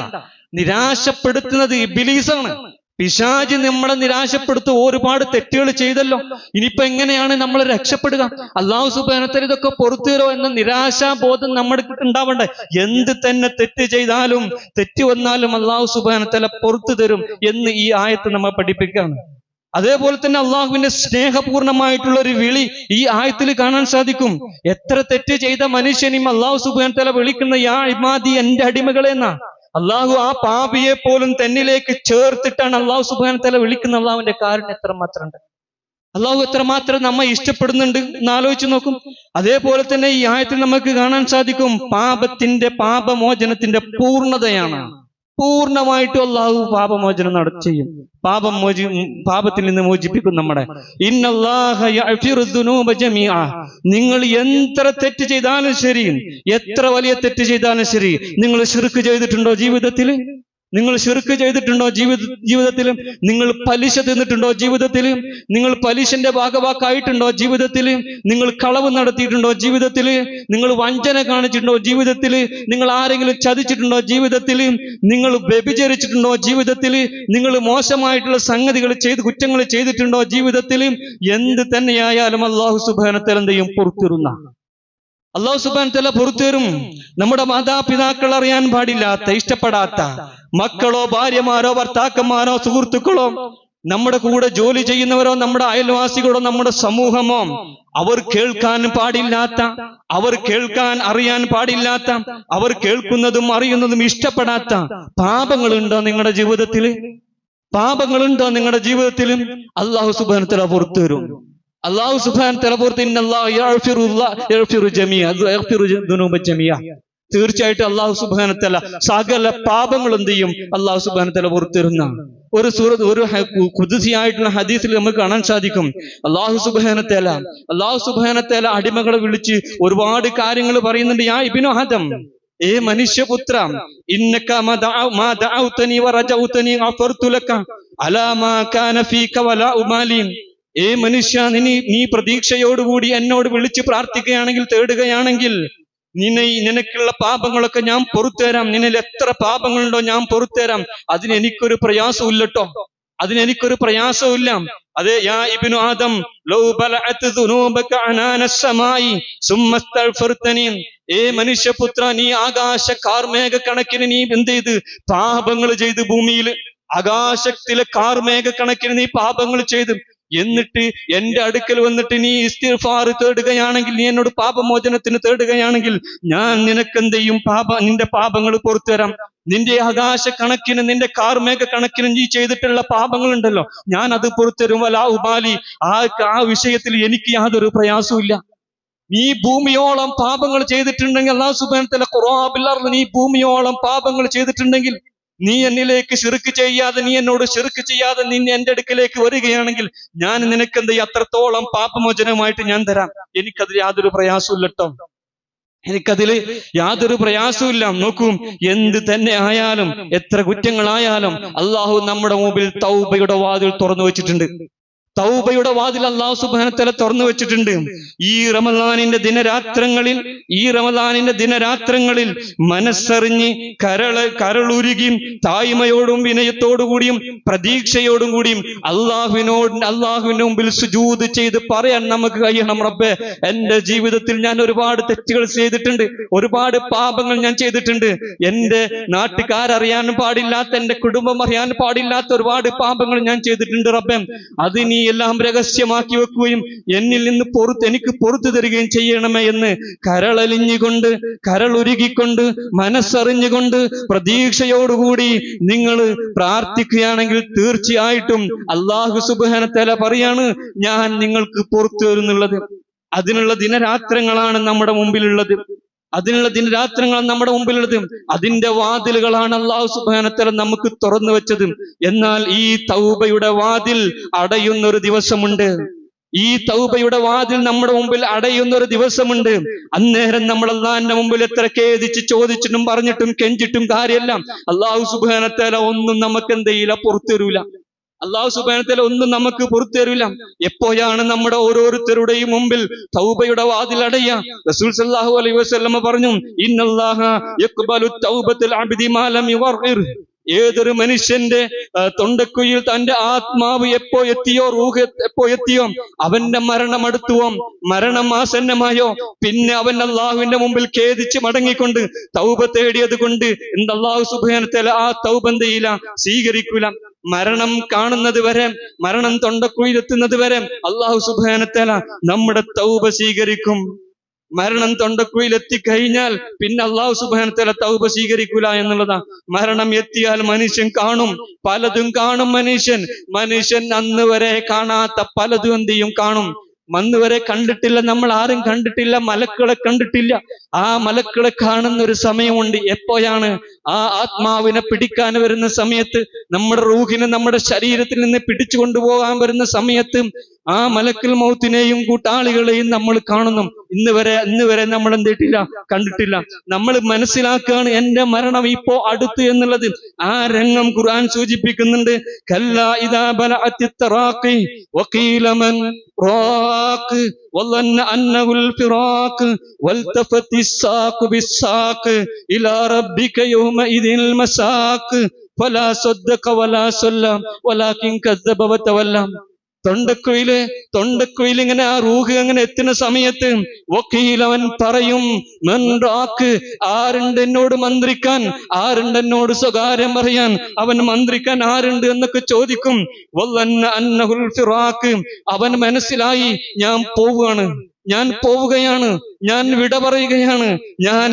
നിരാശപ്പെടുത്തുന്നത് ഇബ്ലീസാണ്. പിശാച് നമ്മളെ നിരാശപ്പെടുത്തും. ഒരുപാട് തെറ്റുകൾ ചെയ്തല്ലോ, ഇനിയിപ്പോ എങ്ങനെയാണ് നമ്മൾ രക്ഷപ്പെടുക? അല്ലാഹു സുബ്ഹാനഹു വ തആല ഇതൊക്കെ പുറത്തു തരോ എന്ന നിരാശാബോധം നമ്മുടെ ഉണ്ടാവണ്ടേ? എന്ത് തന്നെ തെറ്റ് ചെയ്താലും, തെറ്റ് വന്നാലും അല്ലാഹു സുബ്ഹാനഹു വ തആല പുറത്തു തരും എന്ന് ഈ ആയത്ത് നമ്മെ പഠിപ്പിക്കുകയാണ്. അതേപോലെ തന്നെ അള്ളാഹുവിന്റെ സ്നേഹപൂർണമായിട്ടുള്ള ഒരു വിളി ഈ ആയത്തിൽ കാണാൻ സാധിക്കും. എത്ര തെറ്റ് ചെയ്ത മനുഷ്യനെയും അല്ലാഹു സുബ്ഹാനഹു വ തആല വിളിക്കുന്ന യാ ഇബാദി, എന്റെ അടിമകളെ എന്നാ. അള്ളാഹു ആ പാപിയെ പോലും തന്നിലേക്ക് ചേർത്തിട്ടാണ് അള്ളാഹു സുബ്ഹാനഹു വ തആല വിളിക്കുന്ന. അള്ളാഹുവിന്റെ കാരുണ്യം എത്രമാത്രം ഉണ്ട്, അള്ളാഹു എത്രമാത്രം നമ്മെ ഇഷ്ടപ്പെടുന്നുണ്ട് എന്ന് ആലോചിച്ച് നോക്കും. അതേപോലെ തന്നെ ഈ ആയത്തിൽ നമുക്ക് കാണാൻ സാധിക്കും പാപമോചനത്തിന്റെ പൂർണ്ണതയാണ്. പൂർണ്ണമായിട്ടും അള്ളാഹു പാപമോചനം ചെയ്യും. പാപത്തിൽ നിന്ന് മോചിപ്പിക്കും നമ്മളെ. ഇന്നല്ലാഹ യഗ്ഫിറു ദുനൂബ ജമീഅ. നിങ്ങൾ എത്ര തെറ്റ് ചെയ്താലും ശരി, എത്ര വലിയ തെറ്റ് ചെയ്താലും ശരി, നിങ്ങൾ ശിർക്ക് ചെയ്തിട്ടുണ്ടോ ജീവിതത്തിൽ? നിങ്ങൾ ശിർക്ക് ചെയ്തിട്ടുണ്ടോ ജീവിതത്തിൽ? നിങ്ങൾ പലിശ തിന്നിട്ടുണ്ടോ ജീവിതത്തിൽ? നിങ്ങൾ പലിശന്റെ ഭാഗവാക്കായിട്ടുണ്ടോ ജീവിതത്തിൽ? നിങ്ങൾ കളവ് നടത്തിയിട്ടുണ്ടോ ജീവിതത്തിൽ? നിങ്ങൾ വഞ്ചന കാണിച്ചിട്ടുണ്ടോ ജീവിതത്തിൽ? നിങ്ങൾ ആരെങ്കിലും ചതിച്ചിട്ടുണ്ടോ ജീവിതത്തിൽ? നിങ്ങൾ വ്യഭിചരിച്ചിട്ടുണ്ടോ ജീവിതത്തിൽ? നിങ്ങൾ മോശമായിട്ടുള്ള സംഗതികൾ കുറ്റങ്ങൾ ചെയ്തിട്ടുണ്ടോ ജീവിതത്തിൽ? എന്ത് തന്നെയായാലും അല്ലാഹു സുബ്ഹാനഹു വ തആല എന്ത് ചെയ്യും? പുറത്തിരുന്ന അല്ലാഹു സുബ്ഹാനഹു വ തആല പുറത്തു തരും. നമ്മുടെ മാതാപിതാക്കൾ അറിയാൻ പാടില്ലാത്ത, ഇഷ്ടപ്പെടാത്ത മക്കളോ ഭാര്യമാരോ ഭർത്താക്കന്മാരോ സുഹൃത്തുക്കളോ നമ്മുടെ കൂടെ ജോലി ചെയ്യുന്നവരോ നമ്മുടെ അയൽവാസികളോ നമ്മുടെ സമൂഹമോ അവർ കേൾക്കാൻ പാടില്ലാത്ത, അവർ കേൾക്കാൻ അറിയാൻ പാടില്ലാത്ത, അവർ കേൾക്കുന്നതും അറിയുന്നതും ഇഷ്ടപ്പെടാത്ത പാപങ്ങളുണ്ടോ നിങ്ങളുടെ ജീവിതത്തിൽ? പാപങ്ങളുണ്ടോ നിങ്ങളുടെ ജീവിതത്തിൽ? അല്ലാഹു സുബ്ഹാനഹു വ തആല പുറത്തു തരും. അല്ലാഹു സുബ്ഹാനഹു വ തആല പുറത്തു തീർച്ചയായിട്ടും അല്ലാഹു സുബ്ഹാനഹു വ തആല സകല പാപങ്ങൾ എന്ത് ചെയ്യും? അല്ലാഹു സുബ്ഹാനഹു വ തആല പുറത്തു തരുന്ന ഒരു ഖുദ്സിയായിട്ടുള്ള ഹദീസിൽ നമുക്ക് കാണാൻ സാധിക്കും. അല്ലാഹു സുബ്ഹാനഹു വ തആല അടിമകളെ വിളിച്ച് ഒരുപാട് കാര്യങ്ങൾ പറയുന്നുണ്ട്. യാ ഇബ്നു ആദം, ഏ മനുഷ്യപുത്ര, ഇന്നക മാ ദഅൗതനി വറജൗതനി ഗഫർതു ലക അലാ മാ കാന ഫീക വലാ ഉമാലി. ഏ മനുഷ്യ, നീ പ്രതീക്ഷയോടുകൂടി എന്നോട് വിളിച്ച് പ്രാർത്ഥിക്കുകയാണെങ്കിൽ, തേടുകയാണെങ്കിൽ നിനക്കുള്ള പാപങ്ങളൊക്കെ ഞാൻ പൊറുത്തുതരാം. നിന്നിൽ എത്ര പാപങ്ങളുണ്ടോ ഞാൻ പൊറുത്തുതരാം. അതിനെനിക്കൊരു പ്രയാസമില്ലട്ടോ, അതിനെനിക്കൊരു പ്രയാസമില്ല. അതെ, യാ ഇബ്നു ആദം ലൗ ബലഅത് ദുനൂബക അനാനസ് സമായി സുമ്മ ഇസ്തഗ്ഫർതനി. ഏ മനുഷ്യപുത്ര, നീ ആകാശ കാർമേഘ കണക്കിന് നീ എന്ത് ചെയ്ത് പാപങ്ങൾ ചെയ്ത്, ഭൂമിയിൽ ആകാശത്തിലെ കാർമേഘ കണക്കിന് നീ പാപങ്ങൾ ചെയ്ത്, എന്നിട്ട് എന്റെ അടുക്കൽ വന്നിട്ട് നീ ഇസ്തിഗ്ഫാർ തേടുകയാണെങ്കിൽ, നീ എന്നോട് പാപമോചനത്തിന് തേടുകയാണെങ്കിൽ, ഞാൻ നിനക്കെന്ത് ചെയ്യും? നിന്റെ പാപങ്ങൾ പുറത്തു തരാം. നിന്റെ ആകാശ കണക്കിന്, നിന്റെ കാർമേഘ കണക്കിന് നീ ചെയ്തിട്ടുള്ള പാപങ്ങളുണ്ടല്ലോ, ഞാൻ അത് പുറത്തു തരും. വലാ ഉബാലി. ആ വിഷയത്തിൽ എനിക്ക് യാതൊരു പ്രയാസവും ഇല്ല. നീ ഭൂമിയോളം പാപങ്ങൾ ചെയ്തിട്ടുണ്ടെങ്കിൽ, അല്ലാഹു സുബ്ഹാനഹു വ തആല ഖുറാബിൽ അർള്, നീ ഭൂമിയോളം പാപങ്ങൾ ചെയ്തിട്ടുണ്ടെങ്കിൽ, നീ എന്നിലേക്ക് ശിർക്ക് ചെയ്യാതെ, നീ എന്നോട് ശിർക്ക് ചെയ്യാതെ നീ എന്റെ അടുക്കലേക്ക് വരികയാണെങ്കിൽ, ഞാൻ നിനക്കെന്ത് അത്രത്തോളം പാപമോചനമായിട്ട് ഞാൻ തരാം. എനിക്കതിൽ യാതൊരു പ്രയാസവും ഇല്ലട്ടോ, എനിക്കതിൽ യാതൊരു പ്രയാസവും ഇല്ല. നോക്കൂ, എന്ത് തന്നെ ആയാലും, എത്ര കുറ്റങ്ങളായാലും അല്ലാഹു നമ്മുടെ മുമ്പിൽ തൗബയുടെ വാതിൽ തുറന്നു വെച്ചിട്ടുണ്ട്. തൗബയുടെ വാതിൽ അല്ലാഹു സുബ്ഹാനഹു വ തആല തുറന്നു വെച്ചിട്ടുണ്ട്. ഈ റമദാനിന്റെ ദിനരാത്രങ്ങളിൽ മനസ്സറിഞ്ഞ് കരളുരുകി തായ്മയോടും വിനയത്തോടുകൂടിയും പ്രതീക്ഷയോടും കൂടിയും അള്ളാഹുവിന്റെ മുമ്പിൽ സുജൂദ് ചെയ്ത് പറയാൻ നമുക്ക് കഴിയണം. റബ്ബേ, എന്റെ ജീവിതത്തിൽ ഞാൻ ഒരുപാട് തെറ്റുകൾ ചെയ്തിട്ടുണ്ട്, ഒരുപാട് പാപങ്ങൾ ഞാൻ ചെയ്തിട്ടുണ്ട്. എന്റെ നാട്ടുകാരറിയാൻ പാടില്ലാത്ത, എന്റെ കുടുംബം അറിയാൻ പാടില്ലാത്ത ഒരുപാട് പാപങ്ങൾ ഞാൻ ചെയ്തിട്ടുണ്ട്. റബ്ബേ, അത് നീ എല്ലാം രഹസ്യമാക്കി വെക്കുകയും എന്നിൽ നിന്ന് എനിക്ക് പുറത്തു തരികയും ചെയ്യണമേ എന്ന് കരളലിഞ്ഞുകൊണ്ട്, കരളുരുകിക്കൊണ്ട്, മനസ്സറിഞ്ഞുകൊണ്ട് പ്രതീക്ഷയോടുകൂടി നിങ്ങൾ പ്രാർത്ഥിക്കുകയാണെങ്കിൽ തീർച്ചയായിട്ടും അല്ലാഹു സുബ്ഹാനഹു വ തആല പറയാണ്, ഞാൻ നിങ്ങൾക്ക് പുറത്തു തരുന്നുള്ളത്. അതിനുള്ള ദിനരാത്രങ്ങളാണ് നമ്മുടെ മുമ്പിലുള്ളത്. അതിന്റെ വാതിലുകളാണ് അല്ലാഹു സുബ്ഹാനഹു വ തആല നമുക്ക് തുറന്നു വെച്ചത്. എന്നാൽ ഈ തൗബയുടെ വാതിൽ അടയുന്നൊരു ദിവസമുണ്ട്. ഈ തൗബയുടെ വാതിൽ നമ്മുടെ മുമ്പിൽ അടയുന്നൊരു ദിവസമുണ്ട്. അന്നേരം നമ്മൾ അല്ലാഹുവിന്റെ മുമ്പിൽ എത്ര ഖേദിച്ച് ചോദിച്ചിട്ടും പറഞ്ഞിട്ടും കെഞ്ചിട്ടും കാര്യമല്ല, അല്ലാഹു സുബ്ഹാനഹു വ തആല ഒന്നും നമുക്ക് എന്ത് ചെയ്യില്ല, പുറത്തു തരൂല. അല്ലാഹു സുബ്ഹാനഹു വ തആല ഒന്നും നമുക്ക് പുറത്തു തരൂല. എപ്പോഴാണ് നമ്മുടെ ഓരോരുത്തരുടെയും മുമ്പിൽ തൗബയുടെ വാതിൽ അടയുക? റസൂൽ സല്ലല്ലാഹു അലൈഹി വസല്ലം പറഞ്ഞു, ഇന്നല്ലാഹ യഖ്ബലു തൗബത്തുൽ അബ്ദി മാ ലം യുഗർഗിർ. ഏതൊരു മനുഷ്യന്റെ തൊണ്ടക്കുയിൽ തന്റെ ആത്മാവ് എപ്പോ എത്തിയോ, റൂഹ് എപ്പോ എത്തിയോ, അവന്റെ മരണം അടുത്തുവോ, മരണം ആസന്നമായോ, പിന്നെ അവൻ അള്ളാഹുവിന്റെ മുമ്പിൽ ഖേദിച്ച് മടങ്ങിക്കൊണ്ട് തൗബ തേടിയത് കൊണ്ട് അല്ലാഹു സുബ്ഹാനഹു വ തആല ആ തൗബ എന്തെയില്ല, സ്വീകരിക്കൂല. മരണം കാണുന്നത് വരെ, മരണം തൊണ്ടക്കുയിലെത്തുന്നത് വരെ അല്ലാഹു സുബ്ഹാനഹു വ തആല നമ്മുടെ തൗബ സ്വീകരിക്കും. മരണം തൊണ്ടക്കുയിൽ എത്തിക്കഴിഞ്ഞാൽ പിന്നെ അല്ലാഹു സുബ്ഹാനഹു വ തആല തൗബ സ്വീകരിക്കൂല എന്നുള്ളതാ. മരണം എത്തിയാൽ മനുഷ്യൻ കാണും, പലതും കാണും. മനുഷ്യൻ അന്ന് വരെ കാണാത്ത പലതും എന്ത് ചെയ്യും, കാണും. അന്ന് വരെ കണ്ടിട്ടില്ല, നമ്മൾ ആരും കണ്ടിട്ടില്ല, മലക്കുകളെ കണ്ടിട്ടില്ല. ആ മലക്കുകളെ കാണുന്ന ഒരു സമയമുണ്ട്. എപ്പോഴാണ്? ആ ആത്മാവിനെ പിടിക്കാൻ വരുന്ന സമയത്ത്, നമ്മുടെ റൂഹിനെ നമ്മുടെ ശരീരത്തിൽ നിന്ന് പിടിച്ചു കൊണ്ടുപോകാൻ വരുന്ന സമയത്ത് ആ മലക്കുൽ മൗത്തിനെയും കൂട്ടാളികളെയും നമ്മൾ കാണുന്നു. ഇന്ന് വരെ നമ്മൾ എന്തിട്ടില്ല, കണ്ടിട്ടില്ല. നമ്മൾ മനസ്സിലാക്കുകയാണ് എന്റെ മരണം ഇപ്പോ അടുത്ത് എന്നുള്ളത്. ആ രംഗം ഖുർആൻ സൂചിപ്പിക്കുന്നുണ്ട്. കല്ലാ ഇദാ ബലഅത്തി തറാഖി വഖീല മൻ റാഖ് വളന്ന അന്നഹുൽ ഫിറാഖ് വൽതഫത്തി സാഖ് ബിസ്സാഖ് ഇലാ റബ്ബിക യൗമഇദിൽ മസാഖ് ഫലാ സദ്ദഖ വലാ സല്ല വലാകിൻ കദ്ദബ വതവല്ല. തൊണ്ടക്കുഴിയിൽ ഇങ്ങനെ ആ റൂഹ് അങ്ങനെ എത്തുന്ന സമയത്ത് വക്കീൽ അവൻ പറയും, മൻ റാക്ക്, ആരുണ്ട് എന്നോട് മന്ത്രിക്കാൻ, ആരുണ്ട് എന്നോട് സ്വകാര്യം പറയാൻ, അവൻ മന്ത്രിക്കാൻ ആരുണ്ട് എന്നൊക്കെ ചോദിക്കും. വല്ലന്ന അന്നഹുൽ ഫിറാക്ക്, അവൻ മനസ്സിലായി ഞാൻ പോവുകയാണ്, ഞാൻ വിട പറയുകയാണ്, ഞാൻ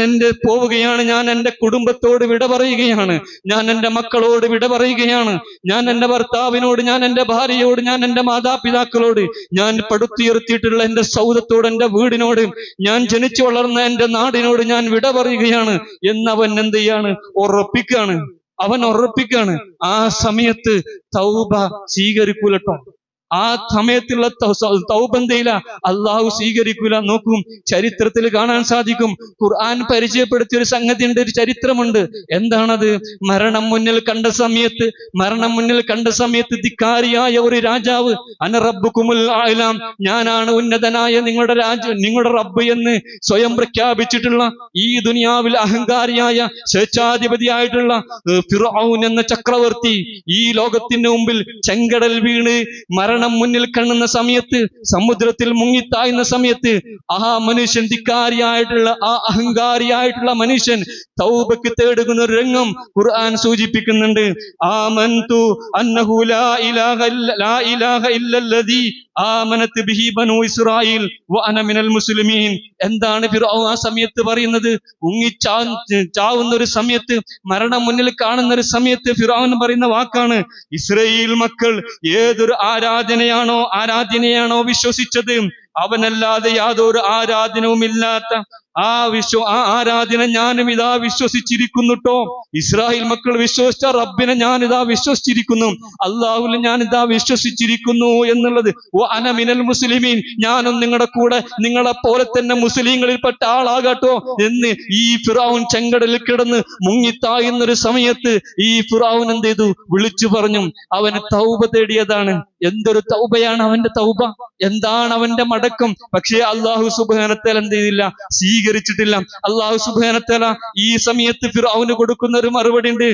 എൻ്റെ കുടുംബത്തോട് വിട പറയുകയാണ്, ഞാൻ എൻ്റെ മക്കളോട് വിട പറയുകയാണ്, ഞാൻ എൻ്റെ ഭർത്താവിനോട്, ഞാൻ എൻ്റെ ഭാര്യയോട്, ഞാൻ എൻ്റെ മാതാപിതാക്കളോട്, ഞാൻ പടുത്തുയർത്തിയിട്ടുള്ള എൻ്റെ സൗധത്തോട്, എൻ്റെ വീടിനോട്, ഞാൻ ജനിച്ചു വളർന്ന എൻ്റെ നാടിനോട് ഞാൻ വിട പറയുകയാണ് എന്നവൻ എന്ത് ചെയ്യാണ്? ഉറപ്പിക്കാണ്. ആ സമയത്ത് തൗബ സ്വീകരിക്കൂലട്ടോ. ആ സമയത്തുള്ള തൗബ എന്തില്ല, അള്ളാഹു സ്വീകരിക്കൂല. നോക്കും, ചരിത്രത്തിൽ കാണാൻ സാധിക്കും. ഖുർആൻ പരിചയപ്പെടുത്തിയ ഒരു സംഗതിയുണ്ട്, ഒരു ചരിത്രമുണ്ട്. എന്താണത്? മരണം മുന്നിൽ കണ്ട സമയത്ത് ധിക്കാരിയായ ഒരു രാജാവ്, അന റബ്ബുകുമുൽ ആലാം, ഞാനാണ് ഉന്നതനായ നിങ്ങളുടെ റബ്ബ് എന്ന് സ്വയം പ്രഖ്യാപിച്ചിട്ടുള്ള, ഈ ദുനിയാവിൽ അഹങ്കാരിയായ സ്വേച്ഛാധിപതിയായിട്ടുള്ള ഫിർഔൻ എന്ന ചക്രവർത്തി ഈ ലോകത്തിന് മുമ്പിൽ ചെങ്കടൽ വീണ് മരണം മുന്നിൽ കാണുന്ന സമയത്ത്, സമുദ്രത്തിൽ മുങ്ങിത്തായുന്ന സമയത്ത്, ആ മനുഷ്യൻ, ധിക്കാരിയായിട്ടുള്ള ആ അഹങ്കാരിയായിട്ടുള്ള മനുഷ്യൻ തൗബക്ക് തേടുന്ന ഒരു രംഗം ഖുർആൻ സൂചിപ്പിക്കുന്നുണ്ട്. ആമന്തു അന്നഹു ലാ ഇലാഹ ഇല്ലല്ലദീ ആമനത് ബിഹി ബനൂ ഇസ്രായീൽ വഅന മിനൽ മുസ്ലിമീൻ. എന്താണ് ഫിർഔൻ ആ സമയത്ത് പറയുന്നത്? ചാവുന്ന ഒരു സമയത്ത്, മരണം മുന്നിൽ കാണുന്ന ഒരു സമയത്ത് ഫിർഔൻ പറയുന്ന വാക്കാണ്, ഇസ്രായേൽ മക്കൾ ഏതൊരു ആരാധനയാണോ വിശ്വസിച്ചത്, അവനല്ലാതെ യാതൊരു ആരാധനവുമില്ലാത്ത ആ ആരാധന ഞാനും ഇതാ വിശ്വസിച്ചിരിക്കുന്നുട്ടോ. ഇസ്രായേൽ മക്കൾ വിശ്വസിച്ച റബ്ബിനെ ഞാനിതാ വിശ്വസിച്ചിരിക്കുന്നു, അള്ളാഹുവിൽ ഞാനിതാ വിശ്വസിച്ചിരിക്കുന്നു എന്നുള്ളത്. അന മിനൽ മുസ്ലിമീൻ, ഞാനും നിങ്ങളുടെ കൂടെ നിങ്ങളെ പോലെ തന്നെ മുസ്ലിങ്ങളിൽപ്പെട്ട ആളാകട്ടോ എന്ന് ഈ ഫിർഔൻ ചെങ്കടലിൽ കിടന്ന് മുങ്ങിത്തായുന്നൊരു സമയത്ത് ഈ ഫിർഔൻ എന്ത് ചെയ്തു? വിളിച്ചു പറഞ്ഞു. അവന് തൗബ തേടിയതാണ്. എന്തൊരു തൗബയാണ് അവന്റെ തൗബ, എന്താണ് അവന്റെ മടക്കം. പക്ഷേ അല്ലാഹു സുബ്ഹാനഹു വ തആല എന്ത് ചെയ്തില്ല? സ്വീകരിച്ചിട്ടില്ല. അല്ലാഹു സുബ്ഹാനഹു വ തആല ഈ സമയത്ത് ഫിർഔന് കൊടുക്കുന്ന ഒരു മറുപടി ഉണ്ട്.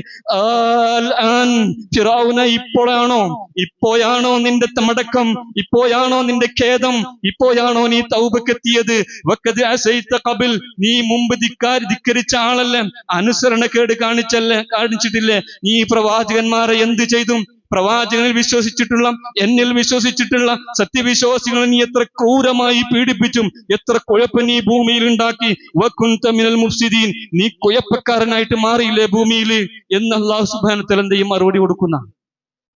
ഫിർഔന, ഇപ്പോഴാണോ നിന്റെ മടക്കം, ഇപ്പോഴാണോ നിന്റെ ഖേദം, ഇപ്പോഴാണോ നീ തൗബക്കെത്തിയത്? വഖദ് അസൈത ഖബൽ, നീ മുമ്പ് ധിക്കരിച്ച ആളല്ലേ, അനുസരണക്കേട് കാണിച്ചിട്ടില്ലേ? നീ പ്രവാചകന്മാരെ എന്ത് ചെയ്തു? പ്രവാചകനിൽ വിശ്വസിച്ചിട്ടുള്ള, എന്നിൽ വിശ്വസിച്ചിട്ടുള്ള സത്യവിശ്വാസികളെ നീ എത്ര ക്രൂരമായി പീഡിപ്പിച്ചും, എത്ര കുഴപ്പം നീ ഭൂമിയിൽ ഉണ്ടാക്കി. വകുൻത മിനൽ മുഫ്സിദീൻ, നീ കുഴപ്പക്കാരനായിട്ട് മാറിയില്ലേ ഭൂമിയിൽ എന്ന് അല്ലാഹു സുബ്ഹാനഹു വ തആല എന്തെയും മറുപടി കൊടുക്കുന്ന.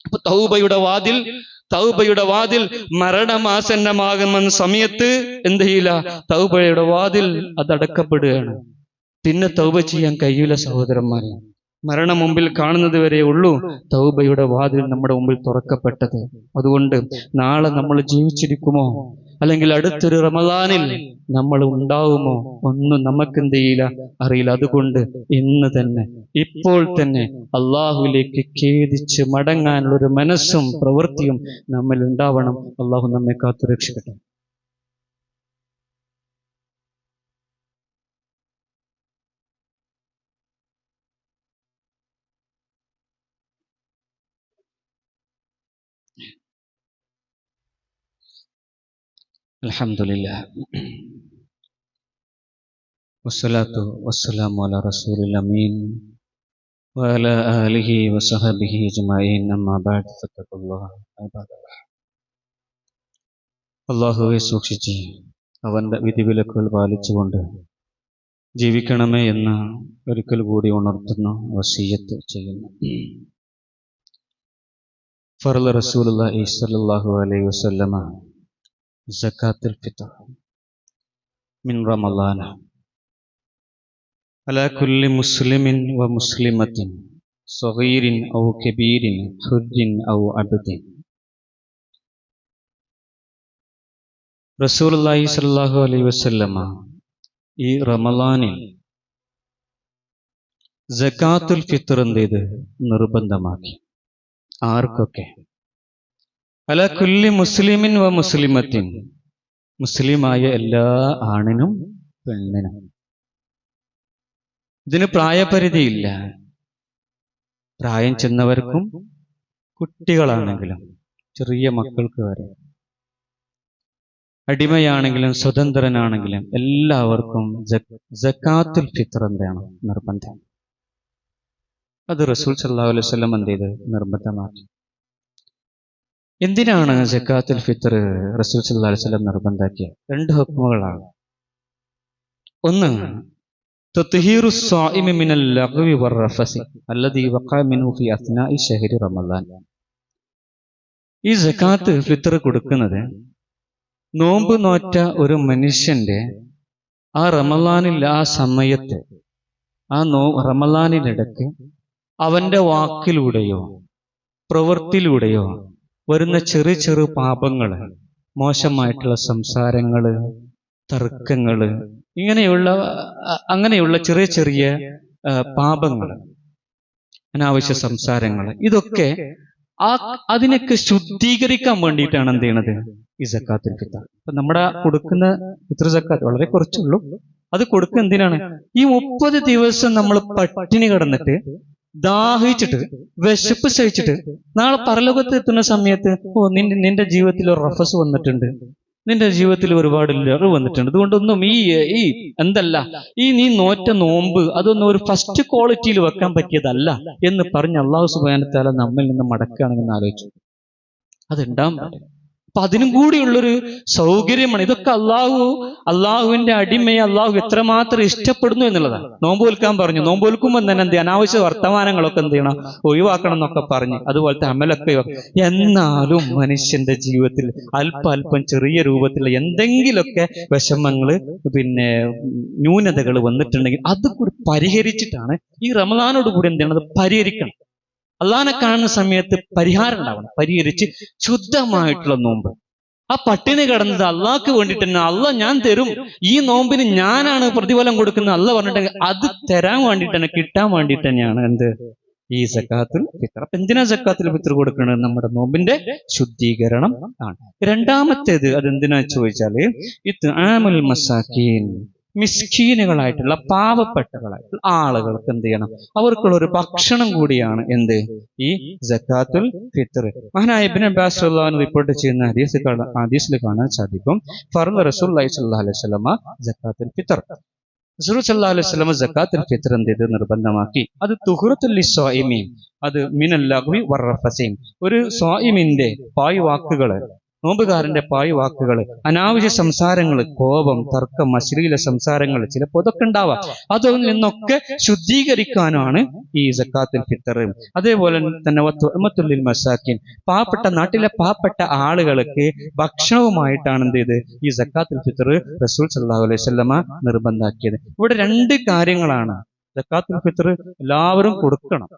അപ്പൊ തൗബയുടെ വാതിൽ മരണമാസന്നമാകുന്ന സമയത്ത് എന്ത് ചെയ്യില്ല? തൗബയുടെ വാതിൽ അതടക്കപ്പെടുകയാണ്. പിന്നെ തൗബ ചെയ്യാൻ കഴിയില്ല സഹോദരന്മാരെ. മരണം മുമ്പിൽ കാണുന്നത് വരെ ഉള്ളൂ തൗബയുടെ വാതിൽ നമ്മുടെ മുമ്പിൽ തുറക്കപ്പെട്ടത്. അതുകൊണ്ട് നാളെ നമ്മൾ ജീവിച്ചിരിക്കുമോ, അല്ലെങ്കിൽ അടുത്തൊരു റമദാനിൽ നമ്മൾ ഉണ്ടാവുമോ, ഒന്നും നമുക്ക് എന്ത് ചെയ്യില്ല, അറിയില്ല. അതുകൊണ്ട് ഇന്ന് തന്നെ, ഇപ്പോൾ തന്നെ അള്ളാഹുവിലേക്ക് ഖേദിച്ച് മടങ്ങാനുള്ള ഒരു മനസ്സും പ്രവൃത്തിയും നമ്മിൽ ഉണ്ടാവണം. അള്ളാഹു നമ്മെ കാത്തുരക്ഷിക്കട്ടെ. അൽഹംദുലില്ലാഹ് വസ്സലാത്തു വസ്സലാമു അലാ റസൂലിൽ അമീൻ വഅലാ ആലിഹി വസഹബിഹി അജ്മഈൻ. അമ്മാ ബഅദ്, ഫത്തഖുല്ലാഹ ഇബാദല്ലാഹ്. അല്ലാഹുവെ സൂക്ഷിച്ച് അവന്റെ വിധിവിലക്കുകൾ പാലിച്ചുകൊണ്ട് ജീവിക്കണമേ എന്ന് ഒരിക്കൽ കൂടി ഉണർത്തുന്നു, വസിയ്യത്ത് ചെയ്യുന്നു. ഫർള് റസൂലുള്ളാഹി സ്വല്ലല്ലാഹു അലൈഹി വസല്ലമ സക്കാത്തുൽ ഫിത്ർ മിൻ റമളാന അലാ കുല്ലി മുസ്ലിമിൻ വ മുസ്ലിമത്തിൻ സഗീരിൻ ഔ കബീരിൻ ഹുർരിൻ ഔ അബ്ദിൻ. റസൂലുള്ളാഹി സ്വല്ലല്ലാഹു അലൈഹി വസല്ലമ ഈ റമളാനിൽ സക്കാത്തുൽ ഫിത്ർ എന്ത് നിർബന്ധമാക്കി. ആർക്കൊക്കെ? അലാ കുല്ലി മുസ്ലിമിൻ വ മുസ്ലിമത്തിൻ, മുസ്ലിമായ എല്ലാ ആണിനും പെണ്ണിനും. ഇതിന് പ്രായപരിധിയില്ല. പ്രായം ചെന്നവർക്കും കുട്ടികളാണെങ്കിലും ചെറിയ മക്കൾക്ക് വരെ, അടിമയാണെങ്കിലും സ്വതന്ത്രനാണെങ്കിലും എല്ലാവർക്കും സക്കാത്തുൽ ഫിത്ർ എന്താണ് നിർബന്ധം. അത് റസൂൽ സല്ലല്ലാഹു അലൈഹി വസല്ലം എന്ത് ചെയ്ത് നിർബന്ധമാക്കി. എന്തിനാണ് സക്കാത്തുൽ ഫിത്ർ റസൂൽ സല്ലല്ലാഹു അലൈഹി വസല്ലം നിർബന്ധമാക്കിയത്? 2 ഹുക്മുകളാണ്. ഒന്ന്, തത്ഹീറു സ്വാഇമി മിനൽ ലഗ്വി വറഫസി അല്ലദീ വഖഅ മിൻഹു ഫീ അസ്നാഇ ശഹരി റമളാൻ. ഈ സക്കാത്ത് ഫിത്ർ കൊടുക്കുന്നത് നോമ്പ് നോറ്റ ഒരു മനുഷ്യന്റെ ആ റമളാനിൽ ആ സമയത്ത് റമളാനിനിടയ്ക്ക് അവന്റെ വാക്കിലൂടെയോ പ്രവൃത്തിയിലൂടെയോ വരുന്ന ചെറു ചെറു പാപങ്ങള്, മോശമായിട്ടുള്ള സംസാരങ്ങള്, തർക്കങ്ങള്, അങ്ങനെയുള്ള ചെറിയ ചെറിയ പാപങ്ങൾ, അനാവശ്യ സംസാരങ്ങൾ, ഇതൊക്കെ അതിനൊക്കെ ശുദ്ധീകരിക്കാൻ വേണ്ടിയിട്ടാണ് എന്ത് ചെയ്യണത് ഈ സക്കാത്തുൽ ഫിത്ർ. അപ്പൊ നമ്മുടെ കൊടുക്കുന്ന ഫിത്ർ സക്കാത്ത് വളരെ കുറച്ചുള്ളൂ. അത് കൊടുക്കുക എന്തിനാണ്? ഈ 30 ദിവസം നമ്മൾ പട്ടിണി കിടന്നിട്ട് ദാഹിച്ചിട്ട് വിശപ്പ് സഹിച്ചിട്ട് നാളെ പരലോകത്ത് എത്തുന്ന സമയത്ത് നിന്റെ ജീവിതത്തിൽ ഒരു റഫസ് വന്നിട്ടുണ്ട്, നിന്റെ ജീവിതത്തിൽ ഒരുപാട് ലറ് വന്നിട്ടുണ്ട്, അതുകൊണ്ടൊന്നും ഈ എന്തല്ല നീ നോറ്റ നോമ്പ് അതൊന്നും ഒരു ഫസ്റ്റ് ക്വാളിറ്റിയിൽ വെക്കാൻ പറ്റിയതല്ല എന്ന് പറഞ്ഞ് അള്ളാഹു സുബ്ഹാനഹു വ തആല നമ്മിൽ നിന്ന് മടക്കുകയാണെന്ന് ആലോചിച്ചു. അതുണ്ടാവാൻ പാടില്ല. അപ്പൊ അതിനും കൂടിയുള്ളൊരു സൗകര്യമാണ് ഇതൊക്കെ. അള്ളാഹുവിന്റെ അടിമയെ അള്ളാഹു എത്രമാത്രം ഇഷ്ടപ്പെടുന്നു എന്നുള്ളതാണ്. നോമ്പ് വിൽക്കാൻ പറഞ്ഞു, നോമ്പ് വിൽക്കുമ്പോൾ തന്നെ എന്ത് അനാവശ്യ വർത്തമാനങ്ങളൊക്കെ എന്ത് ചെയ്യണം, ഒഴിവാക്കണം എന്നൊക്കെ പറഞ്ഞു. അതുപോലത്തെ അമലൊക്കെ. എന്നാലും മനുഷ്യന്റെ ജീവിതത്തിൽ അല്പം ചെറിയ രൂപത്തിലുള്ള എന്തെങ്കിലുമൊക്കെ വിഷമങ്ങള് ന്യൂനതകൾ വന്നിട്ടുണ്ടെങ്കിൽ അത് കൂടി പരിഹരിച്ചിട്ടാണ് ഈ റമളാനോട് കൂടി എന്ത് ചെയ്യണം, അത് പരിഹരിക്കണം. അള്ളാഹിനെ കാണുന്ന സമയത്ത് പരിഹാരം ഉണ്ടാവണം. പരിഹരിച്ച് ശുദ്ധമായിട്ടുള്ള നോമ്പ്. ആ പട്ടിണി കിടന്നത് അള്ളാഹ്ക്ക് വേണ്ടിയിട്ട് തന്നെ, അള്ളാഹ് ഞാൻ തരും, ഈ നോമ്പിന് ഞാനാണ് പ്രതിഫലം കൊടുക്കുന്നത് അള്ളാഹ് പറഞ്ഞിട്ട് അത് തരാൻ വേണ്ടിയിട്ട് തന്നെ, കിട്ടാൻ വേണ്ടിയിട്ട് തന്നെയാണ് എന്ത് ഈ സക്കാത്തുൽ ഫിത്ർ. അപ്പൊ എന്തിനാ സക്കാത്തുൽ ഫിത്ർ കൊടുക്കുന്നത്? നമ്മുടെ നോമ്പിന്റെ ശുദ്ധീകരണം ആണ്. രണ്ടാമത്തേത് അതെന്തിനാ ചോദിച്ചാല് ഇത്ആമുൽ മസാക്കീൻ, മിസ്കീനുകളായിട്ടുള്ള പാവപ്പെട്ടകളായിട്ടുള്ള ആളുകൾക്ക് എന്ത് ചെയ്യണം, അവർക്കുള്ള ഒരു ഭക്ഷണം കൂടിയാണ് എന്ത് ഈ സക്കാത്തുൽ ഫിത്ർ. മഹാനായ ഇബ്നു അബ്ബാസ് റളിയല്ലാഹു അൻഹു റിപ്പോർട്ട് ചെയ്യുന്ന ഹദീസിൽ കാണാൻ സാധിക്കും, ഫർള റസൂലുള്ളാഹി സ്വല്ലല്ലാഹു അലൈഹി വസല്ലം സക്കാത്തുൽ ഫിത്ർ. റസൂൽ സല്ലല്ലാഹു അലൈഹി വസല്ലം സക്കാത്തുൽ ഫിത്ർ എന്ത് ചെയ്ത് നിർബന്ധമാക്കി. അത് തുഹ്റത്തുൽ ലിസ്വായിമീൻ, അത് മിനൽ ലഗ്വി വറഫസീൻ, ഒരു സ്വായിമിന്റെ പായ് വാക്കുകള്, നോമ്പുകാരന്റെ പായ് വാക്കുകൾ, അനാവശ്യ സംസാരങ്ങൾ, കോപം, തർക്കം, അശ്ലീല സംസാരങ്ങൾ, ചിലപ്പോൾ അതൊക്കെ ഉണ്ടാവാം. അതിൽ നിന്നൊക്കെ ശുദ്ധീകരിക്കാനാണ് ഈ സക്കാത്തുൽ ഫിത്ർ. അതേപോലെ തന്നെ വത്തുഅമത്തുൽ മസാക്കിൻ, നാട്ടിലെ പാവപ്പെട്ട ആളുകൾക്ക് ഭക്ഷണവുമായിട്ടാണ് എന്ത് ചെയ്ത് ഈ സക്കാത്തുൽ ഫിത്ർ റസൂൽ സല്ലല്ലാഹു അലൈഹി വസല്ലമ നിർബന്ധമാക്കിയത്. ഇവിടെ 2 കാര്യങ്ങളാണ്. സക്കാത്തുൽ ഫിത്ർ എല്ലാവരും കൊടുക്കണം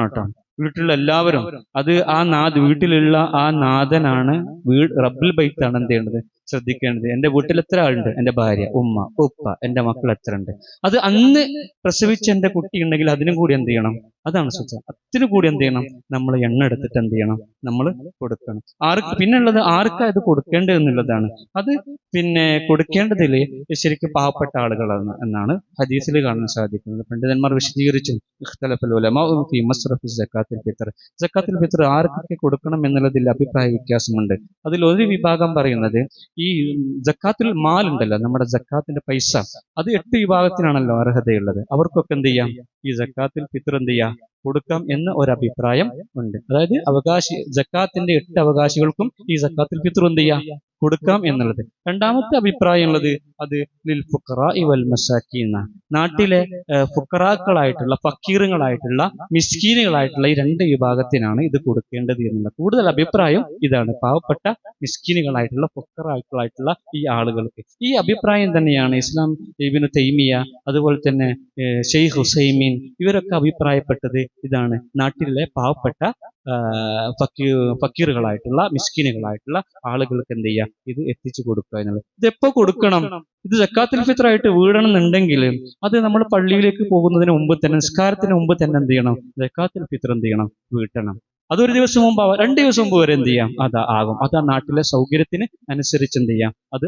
കേട്ടോ. വീട്ടിലുള്ള എല്ലാവരും. അത് വീട്ടിലുള്ള ആ നാഥനാണ്, റബ്ബുൽ ബൈത്താണ് എന്ത് ചെയ്യേണ്ടത്, ശ്രദ്ധിക്കേണ്ടത്. എന്റെ വീട്ടിൽ എത്ര ആളുണ്ട്? എന്റെ ഭാര്യ, ഉമ്മ, ഉപ്പ, എന്റെ മക്കൾ എത്ര ഉണ്ട്? അത് അന്ന് പ്രസവിച്ച എന്റെ കുട്ടി ഉണ്ടെങ്കിൽ അതിനും കൂടി എന്ത് ചെയ്യണം, അതാണ് സൂചന. അതിനു കൂടി എന്ത് ചെയ്യണം, നമ്മൾ എണ്ണ എടുത്തിട്ട് എന്ത് ചെയ്യണം, നമ്മൾ കൊടുക്കണം. പിന്നുള്ളത് ആർക്കാ ഇത് കൊടുക്കേണ്ടത് എന്നുള്ളതാണ്. അത് കൊടുക്കേണ്ടതിൽ ശരിക്കും പാവപ്പെട്ട ആളുകളാണ് എന്നാണ് ഹദീസിൽ കാണാൻ സാധിക്കുന്നത്. പണ്ഡിതന്മാർ വിശദീകരിച്ചു, സക്കാത്തുൽ ഫിത്ർ ആർക്കൊക്കെ കൊടുക്കണം എന്നുള്ളതിൽ അഭിപ്രായ വ്യത്യാസമുണ്ട്. അതിൽ ഒരു വിഭാഗം പറയുന്നത് ഈ സക്കാത്തുൽ മാൽ ഉണ്ടല്ലോ, നമ്മുടെ സക്കാത്തിന്റെ പൈസ, അത് 8 വിഭാഗത്തിനാണല്ലോ അർഹതയുള്ളത്. അവർക്കൊക്കെ എന്ത് ചെയ്യാം, ഈ സക്കാത്തുൽ ഫിത്ർ എന്ത് ചെയ്യാം, കൊടുക്കാം എന്ന ഒരു അഭിപ്രായം ഉണ്ട്. അതായത് സക്കാത്തിന്റെ 8 അവകാശികൾക്കും ഈ സക്കാത്തുൽ ഫിത്ർ എന്ത് ചെയ്യാം, കൊടുക്കാം എന്നുള്ളത്. രണ്ടാമത്തെ അഭിപ്രായം ഉള്ളത് അത് ലിൽ ഫുഖറാഇ വൽ മസാക്കീൻ, നാട്ടിലെ ഫുഖറാക്കളായിട്ടുള്ള, ഫക്കീറുകളായിട്ടുള്ള, മിസ്കീനുകളായിട്ടുള്ള ഈ 2 വിഭാഗത്തിനാണ് ഇത് കൊടുക്കേണ്ടത് എന്നുള്ള കൂടുതൽ അഭിപ്രായം ഇതാണ്. പാവപ്പെട്ട മിസ്കീനുകളായിട്ടുള്ള, ഫുഖറാക്കളായിട്ടുള്ള ഈ ആളുകൾക്ക്. ഈ അഭിപ്രായം തന്നെയാണ് ഇസ്ലാം ഇബ്നു തൈമിയ, അതുപോലെ തന്നെ ഷെയ്ഖ് ഹുസൈമീൻ, ഇവരൊക്കെ അഭിപ്രായപ്പെട്ടത് ഇതാണ്. നാട്ടിലെ പാവപ്പെട്ട ഫക്കീറുകളായിട്ടുള്ള, മിസ്കീനുകളായിട്ടുള്ള ആളുകൾക്ക് എന്ത് ചെയ്യുക, ഇത് എത്തിച്ചു കൊടുക്കുക എന്നുള്ളത്. ഇത് എപ്പോ കൊടുക്കണം? ഇത് സക്കാത്തുൽ ഫിത്ർ ആയിട്ട് വീടണമെന്നുണ്ടെങ്കിൽ അത് നമ്മൾ പള്ളിയിലേക്ക് പോകുന്നതിന് മുമ്പ് തന്നെ, നിസ്കാരത്തിന് മുമ്പ് തന്നെ എന്ത് ചെയ്യണം, സക്കാത്തുൽ ഫിത്ർ എന്ത് ചെയ്യണം, വീട്ടണം. അതൊരു ദിവസം മുമ്പ് 2 ദിവസം മുമ്പ് വരെ എന്ത് ചെയ്യാം, ആകും. അത് ആ നാട്ടിലെ സൗകര്യത്തിന് അനുസരിച്ച് എന്ത് ചെയ്യാം, അത്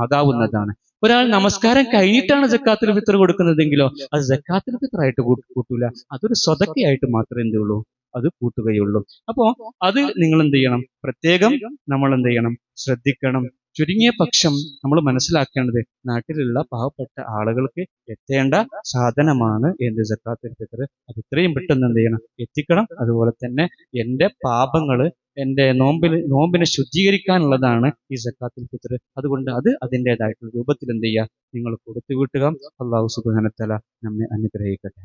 ആകാവുന്നതാണ്. ഒരാൾ നമസ്കാരം കഴിഞ്ഞിട്ടാണ് സക്കാത്തുൽ ഫിത്ർ കൊടുക്കുന്നതെങ്കിലോ അത് സക്കാത്തുൽ ഫിത്ർ ആയിട്ട് കൂട്ടൂല, അതൊരു സ്വതക്കയായിട്ട് മാത്രമേ എന്തുള്ളൂ അത് കൂട്ടുകയുള്ളൂ. അപ്പോ അത് നിങ്ങൾ എന്ത് ചെയ്യണം, പ്രത്യേകം നമ്മൾ എന്ത് ചെയ്യണം, ശ്രദ്ധിക്കണം. ചുരുങ്ങിയ പക്ഷം നമ്മൾ മനസ്സിലാക്കേണ്ടത് നാട്ടിലുള്ള പാവപ്പെട്ട ആളുകൾക്ക് എത്തേണ്ട സാധനമാണ് എന്ത് സക്കാത്തുൽ ഫിത്ർ. അത് ഇത്രയും പെട്ടെന്ന് എന്ത് ചെയ്യണം, എത്തിക്കണം. അതുപോലെ തന്നെ എൻ്റെ പാപങ്ങൾ, എൻ്റെ നോമ്പിനെ ശുദ്ധീകരിക്കാനുള്ളതാണ് ഈ സക്കാത്തുൽ ഫിത്ർ. അതുകൊണ്ട് അത് അതിൻ്റെതായിട്ടുള്ള രൂപത്തിൽ എന്ത് ചെയ്യുക, നിങ്ങൾ കൊടുത്തു വിട്ടുക. അല്ലാഹു സുബ്ഹാനഹു വ തആല നമ്മെ അനുഗ്രഹിക്കട്ടെ.